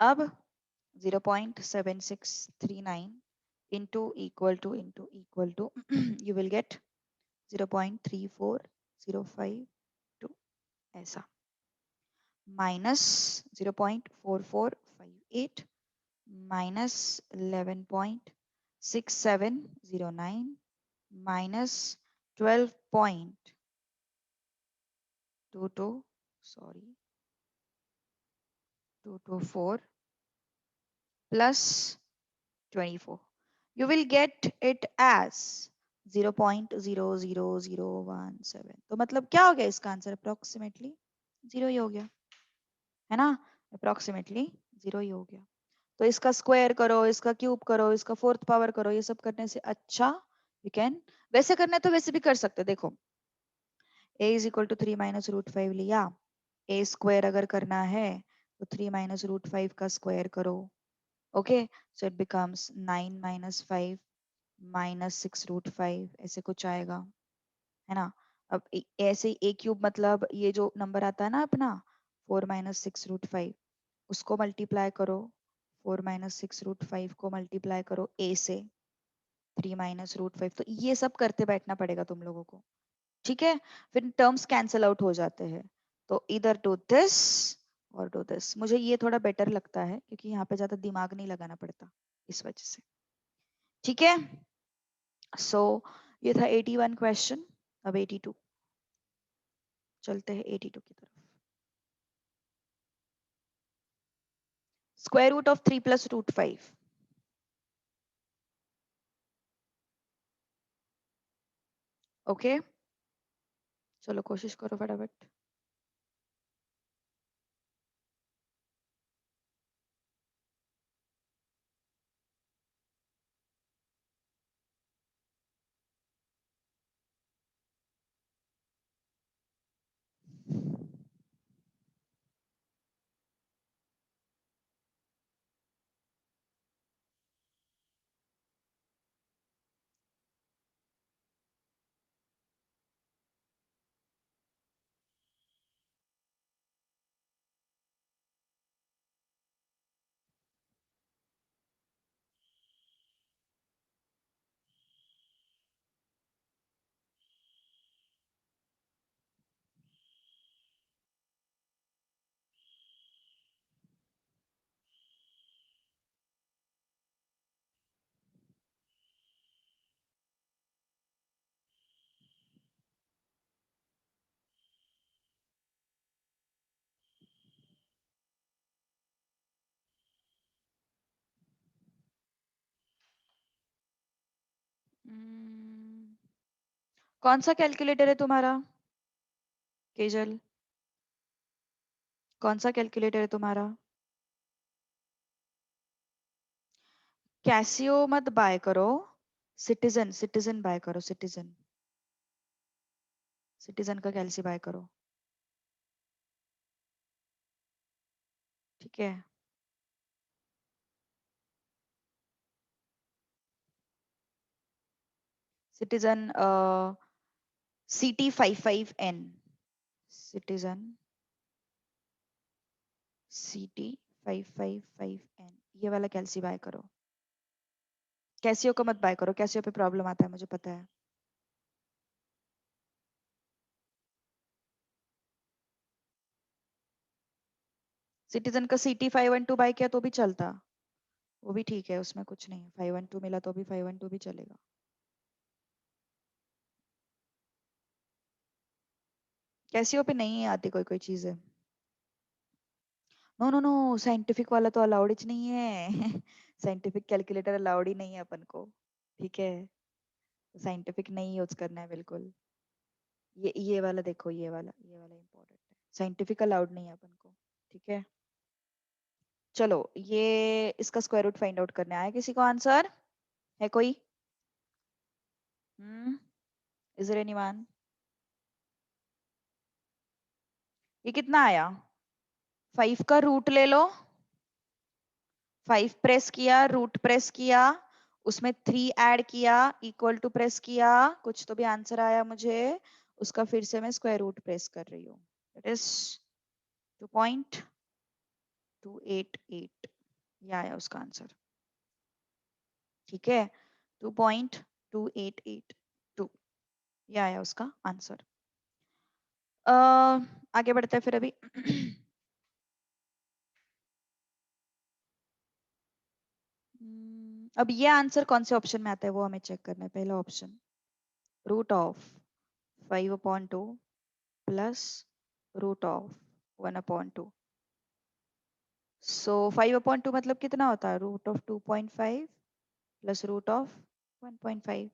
A: अब 0.7639 into equal to you will get 0.3405 ऐसा, minus 0.4458 minus 11.6709 minus 12.22 sorry 224 plus 24. You will get it as 0.00017. तो मतलब क्या हो गया इसका आंसर? अप्रोक्सीमेटली जीरो ही हो गया, है ना? अप्रोक्सीमेटली जीरो ही हो गया। तो इसका स्क्वायर करो, इसका क्यूब करो, इसका फोर्थ पावर करो, ये सब करने से अच्छा यू कैन, वैसे करना है तो वैसे भी कर सकते। देखो a is equal to 3 minus root 5 लिया, a स्क्वायर अगर करना है तो 3 माइनस रूट 5 का स्क्वायर करो। Okay, so it becomes 9 minus 5 minus 6 root 5, ऐसे कुछ आएगा, है ना? अब ऐसे ही a क्यूब मतलब ये जो नंबर आता है ना अपना 4 माइनस 6 रूट 5, उसको मल्टीप्लाई करो, 4 माइनस 6 रूट 5 को मल्टीप्लाई करो a से 3 माइनस रूट 5। तो ये सब करते बैठना पड़ेगा तुम लोगों को, ठीक है? फिर टर्म्स कैंसिल आउट हो जाते हैं, तो इधर डू दिस और डू दिस। मुझे ये थोड़ा बेटर लगता है क्योंकि यहाँ पे ज्यादा दिमाग नहीं लगाना पड़ता इस वजह से, ठीक है? सो ये था 81 क्वेश्चन। अब 82 चलते हैं, 82 की तरफ। Square root of 3 plus root 5। Okay, चलो कोशिश करो फटाफट। कौन सा कैलकुलेटर है तुम्हारा केजल? कौन सा कैलकुलेटर है तुम्हारा? कैसियो मत बाय करो, सिटीजन, सिटीजन बाय करो, सिटीजन, सिटीजन का कैलसी बाय करो, ठीक है? सिटीजन CT55N, सिटीजन CT555N, ये वाला कैलसी बाय करो। कैसियो को मत बाय करो, कैसियो पे प्रॉब्लम आता है मुझे पता है। सिटीजन का CT512 बाय किया तो भी चलता, वो भी ठीक है, उसमें कुछ नहीं है। 512 मिला तो भी 512 भी चलेगा। कैसियो पे नहीं आती कोई कोई चीजें। नो नो नो, साइंटिफिक वाला तो अलाउड ही नहीं है। साइंटिफिक कैलकुलेटर अलाउड ही नहीं है अपन को, ठीक है? साइंटिफिक नहीं यूज करना है बिल्कुल। ये वाला देखो, ये वाला इम्पोर्टेंट है, साइंटिफिक अलाउड नहीं है अपन को, ठीक है? चलो, ये इसका स्क्वायर रूट फाइंड आउट करने आया किसी को आंसर है कोई? हम्म, इज देयर एनीवन? ये कितना आया? 5 का रूट ले लो, 5 प्रेस किया, रूट प्रेस किया, उसमें 3 ऐड किया, इक्वल टू प्रेस किया, कुछ तो भी आंसर आया मुझे, उसका फिर से मैं स्क्वायर रूट प्रेस कर रही हूँ। इट इज 2.288, ये आया उसका आंसर, ठीक है? 2.2882, ये आया उसका आंसर। आगे बढ़ते हैं फिर अभी। अब ये आंसर कौन से ऑप्शन में आता है वो हमें चेक करना है। पहला option root of 5/2 plus root of 1/2। So 5/2 मतलब कितना होता है? Root of 2.5 plus root of 1.5।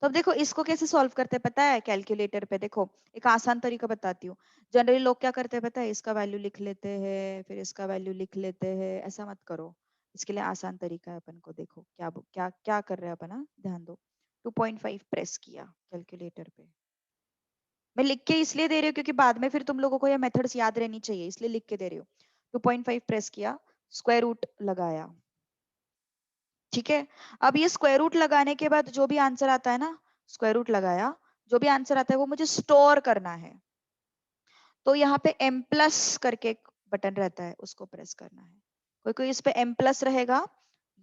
A: तो अब देखो इसको कैसे सॉल्व करते हैं पता है? कैलकुलेटर पे देखो, एक आसान तरीका बताती हूँ। जनरली लोग क्या करते हैं पता है? इसका वैल्यू लिख लेते हैं, फिर इसका वैल्यू लिख लेते हैं। ऐसा मत करो। इसके लिए आसान तरीका है। अपन को देखो क्या क्या क्या कर रहे हैं अपन, हाँ? ध्यान दो। 2.5 प्रेस किया कैलकुलेटर पे। मैं लिख के इसलिए दे रही हूँ क्योंकि बाद में फिर तुम लोगों को ये मेथड्स याद रहनी चाहिए, इसलिए लिख के दे रही हूँ। 2.5 प्रेस किया, स्क्वायर रूट लगाया। ठीक है। अब ये स्क्वायर रूट लगाने के बाद जो भी आंसर आता है ना, स्क्वायर रूट लगाया, जो भी आंसर आता है वो मुझे स्टोर करना है। तो यहाँ पे m प्लस करके एक बटन रहता है, उसको प्रेस करना है। कोई कोई इस पे m प्लस रहेगा,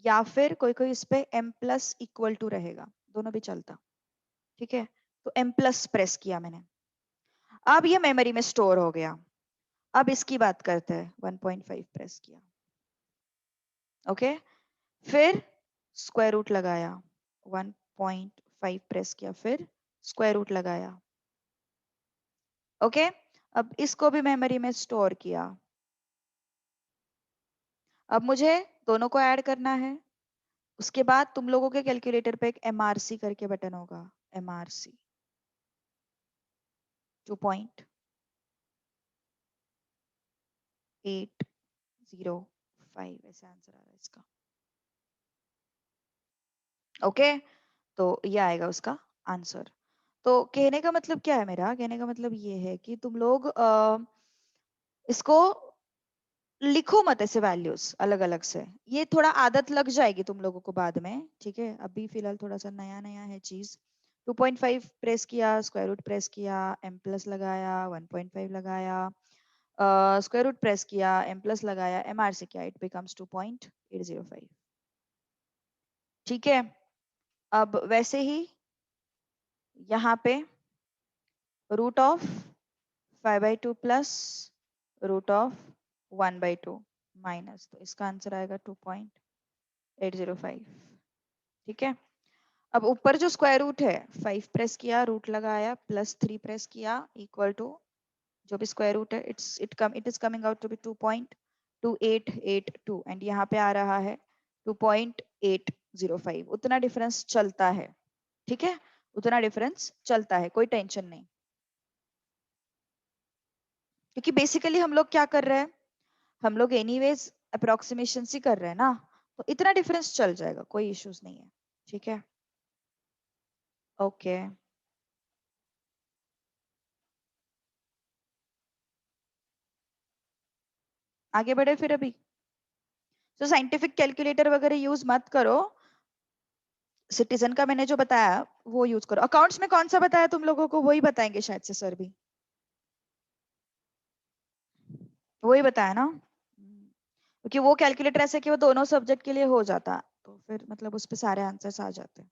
A: या फिर कोई कोई इस पे m प्लस इक्वल टू रहेगा, दोनों भी चलता। ठीक है। तो m प्लस प्रेस किया मैंने। अब ये मेमोरी में स्टोर हो गया। अब इसकी बात करते हैं। 1.5 प्रेस किया। ओके। फिर स्क्वायर रूट लगाया। 1.5 प्रेस किया, फिर स्क्वायर रूट लगाया। ओके। अब इसको भी मेमोरी में स्टोर किया। अब मुझे दोनों को ऐड करना है। उसके बाद तुम लोगों के कैलकुलेटर पे एक MRC करके बटन होगा। MRC 2.805 ऐसे आंसर आ रहा है इसका। ओके। तो ये आएगा उसका आंसर। तो कहने का मतलब क्या है मेरा? कहने का मतलब ये है कि तुम लोग इसको लिखो मत ऐसे वैल्यूज अलग अलग से। ये थोड़ा आदत लग जाएगी तुम लोगों को बाद में। ठीक है। अभी फिलहाल थोड़ा सा नया नया है चीज। 2.5 प्रेस किया, स्क्वायर रूट प्रेस किया, m प्लस लगाया, 1.5 लगाया, स्क्वायर रूट प्रेस किया, m प्लस लगाया, MRC किया, इट बिकम्स 2.805। ठीक है। अब वैसे ही यहाँ पे root of 5/2 plus root of 1/2 minus, तो इसका आंसर आएगा 2.805। ठीक है। अब ऊपर जो स्क्वायर रूट है, 5 प्रेस किया, रूट लगाया, प्लस 3 प्रेस किया, इक्वल टू जो भी स्क्वायर रूट है, it is coming out to be 2.2882 and यहाँ पे आ रहा है 2.805। उतना डिफरेंस चलता है। ठीक है। उतना डिफरेंस चलता है, कोई टेंशन नहीं। क्योंकि बेसिकली हम लोग क्या कर रहे हैं? हम लोग एनीवेज अप्रोक्सीमेशन ही कर रहे हैं ना, तो इतना डिफरेंस चल जाएगा, कोई इश्यूज नहीं है। ठीक है। ओके। आगे बढ़े फिर अभी। तो साइंटिफिक कैलकुलेटर वगैरह यूज मत करो। सिटीजन का मैंने जो बताया वो यूज करो। अकाउंट्स में कौन सा बताया तुम लोगों को? वही बताएंगे शायद से सर भी। वही बताया ना? क्योंकि वो कैलकुलेटर ऐसे कि वो दोनों सब्जेक्ट के लिए हो जाता, तो फिर मतलब उस पे सारे आंसर्स आ जाते।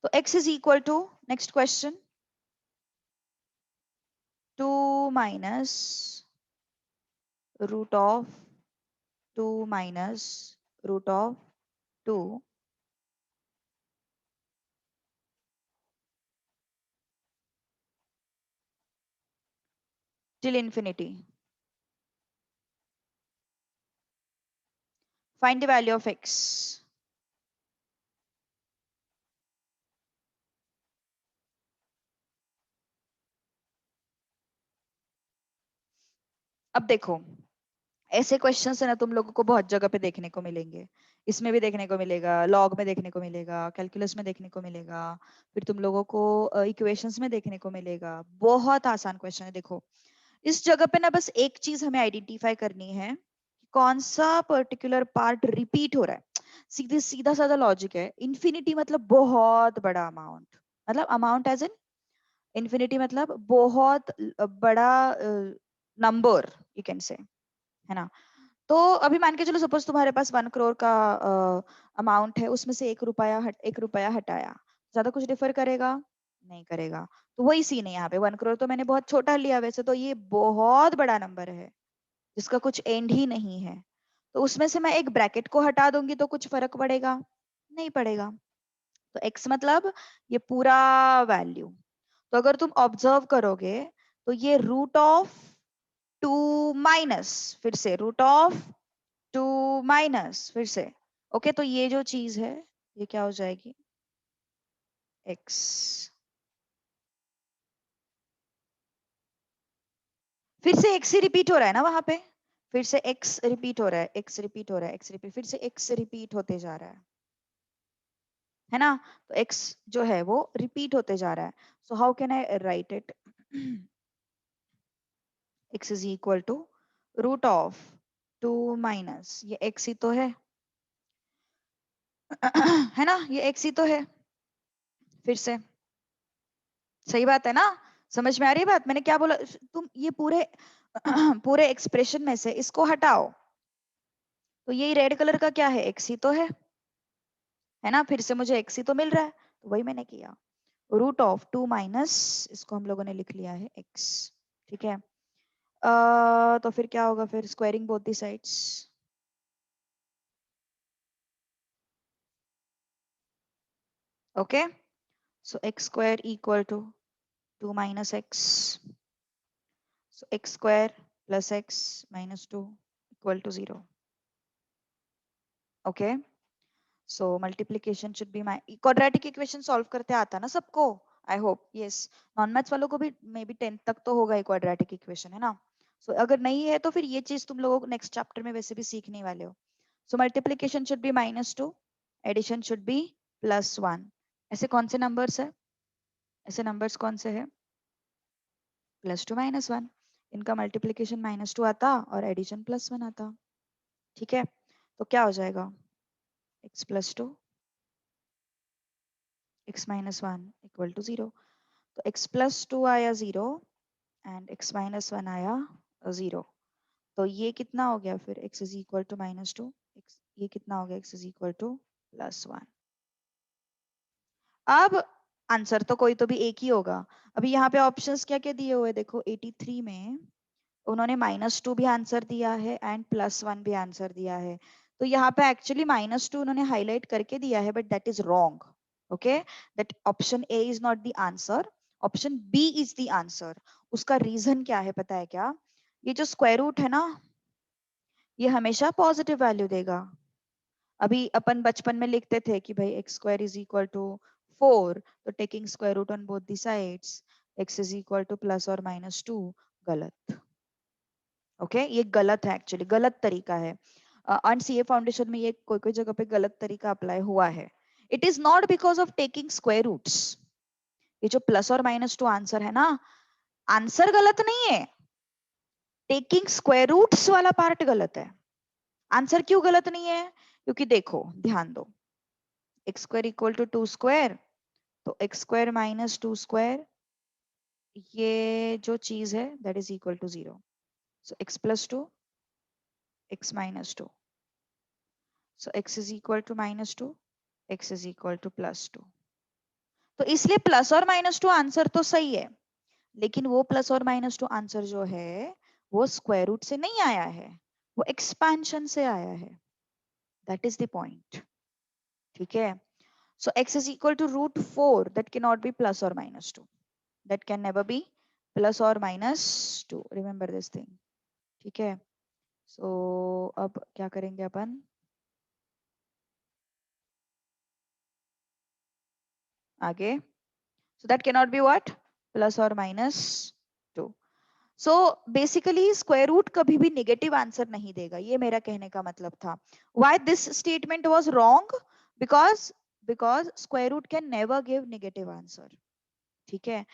A: तो x is equal to, next question, 2 minus root of 2 minus root of 2 till infinity. Find the value of x. अब देखो, ऐसे क्वेश्चंस है ना तुम लोगों को बहुत जगह पे देखने को मिलेंगे। इसमें भी देखने को मिलेगा, लॉग में देखने को मिलेगा, कैलकुलस में देखने को मिलेगा, फिर तुम लोगों को इक्वेशंस में देखने को मिलेगा। बहुत आसान क्वेश्चन है। देखो, इस जगह पे ना बस एक चीज हमें आइडेंटिफाई करनी है, कौन सा पर्टिकुलर पार्ट रिपीट हो रहा है। सीधे सीधा साधा लॉजिक है। इन्फिनिटी मतलब बहुत बड़ा अमाउंट, मतलब अमाउंट एज इन इन्फिनिटी मतलब बहुत बड़ा नंबर, यू कैन से, है ना? तो अभी मान के चलो, सपोज तुम्हारे पास 1 करोड़ का अमाउंट है, उसमें से 1 रुपया हटाया, ज्यादा कुछ डिफर करेगा? नहीं करेगा। तो वही सीन है यहाँ पे। 1 करोड़ तो मैंने बहुत छोटा लिया, वैसे तो ये बहुत बड़ा नंबर है जिसका कुछ एंड ही नहीं है। तो उसमें से मैं एक ब्रैकेट को हटा दूंगी तो कुछ फर्क पड़ेगा? नहीं पड़ेगा। तो x मतलब ये पूरा वैल्यू। तो अगर तुम ऑब्जर्व करोगे तो ये रूट ऑफ 2 माइनस, फिर से रूट ऑफ 2 माइनस, फिर से ओके, तो ये जो चीज है ये क्या हो जाएगी? x। फिर से x ही रिपीट हो रहा है ना वहां पे, फिर से x रिपीट हो रहा है, x रिपीट हो रहा है, x रिपीट, फिर से x रिपीट होते जा रहा है ना? तो x जो है वो रिपीट होते जा रहा है। So how can I write it? x is equal to root of 2 minus, ये x ही तो है है ना? ये x ही तो है। फिर से सही बात है ना? समझ में आ रही है बात? मैंने क्या बोला? तुम ये पूरे पूरे एक्सप्रेशन में से इसको हटाओ तो ये रेड कलर का क्या है? x ही तो है ना? फिर से मुझे x ही तो मिल रहा है, तो वही मैंने किया। रूट ऑफ 2 माइनस, इसको हम लोगों ने लिख लिया है x। ठीक है। तो फिर क्या होगा? फिर squaring both the sides. Okay, so x square equal to 2 minus x, so x square plus x minus 2 equal to 0. Okay, so multiplication should be my quadratic equation solve करते आता ना सबको? I hope yes. Non maths वालों को भी may be 10th तक तो होगा क्वाड्रेटिक इक्वेशन, है ना? सो अगर नहीं है तो फिर ये चीज तुम लोगों को नेक्स्ट चैप्टर में वैसे भी सीखने वाले हो। So multiplication should be -2, addition should be +1। ऐसे कौन से नंबर्स है? ऐसे नंबर्स कौन से है? +2 -1, इनका मल्टीप्लीकेशन -2 आता और एडिशन +1 आता। ठीक है, तो क्या हो जाएगा? x + 2 x - 1 = 0। तो x + 2 आया 0 एंड x - 1 आया 0। तो ये कितना हो गया फिर? x = -2, ये कितना हो गया? x = +1। अब आंसर तो कोई तो भी एक ही होगा। अभी यहाँ पे ऑप्शंस क्या क्या दिए हुए देखो। 83 में उन्होंने -2 भी आंसर दिया है एंड +1 भी आंसर दिया है। तो यहाँ पे एक्चुअली -2 उन्होंने हाईलाइट करके दिया है, but that is wrong. Okay, that option A is not the answer, option B is the answer. उसका रीजन क्या है पता है क्या? ये जो स्क्वायर रूट है ना, ये हमेशा पॉजिटिव वैल्यू देगा। अभी अपन बचपन में लिखते थे कि भाई x² = 4, तो taking square root on both the sides, x = +or -2। गलत। ओके, ये गलत है, एक्चुअली गलत तरीका है। एंड सीए फाउंडेशन में ये कोई कोई जगह पे गलत तरीका अप्लाई हुआ है। It is not because of taking square roots. ये जो +or -2 आंसर है ना, आंसर गलत नहीं है, टेकिंग स्क्वायर रूट्स वाला पार्ट गलत है। आंसर क्यों गलत नहीं है? क्योंकि देखो ध्यान दो, x² = 2², तो x² - 2², ये जो चीज है that is equal to 0। So x + 2 x - 2, so x is equal to -2, x is equal to +2। तो इसलिए +or -2 आंसर तो सही है, लेकिन वो +or-2 आंसर जो है वो स्क्वायर रूट से नहीं आया है, वो एक्सपेंशन से आया है। That is the point. ठीक है, सो x is equal to √4, that cannot be +or-2, that can never be +or-2, remember this thing। ठीक है, सो अब क्या करेंगे अपन? आगे, so that cannot be what? +or-2। So basically square root कभी भी नेगेटिव आंसर नहीं देगा, ये मेरा कहने का मतलब था। Why this statement was wrong? Because because square root can never give negative answer. ठीक है,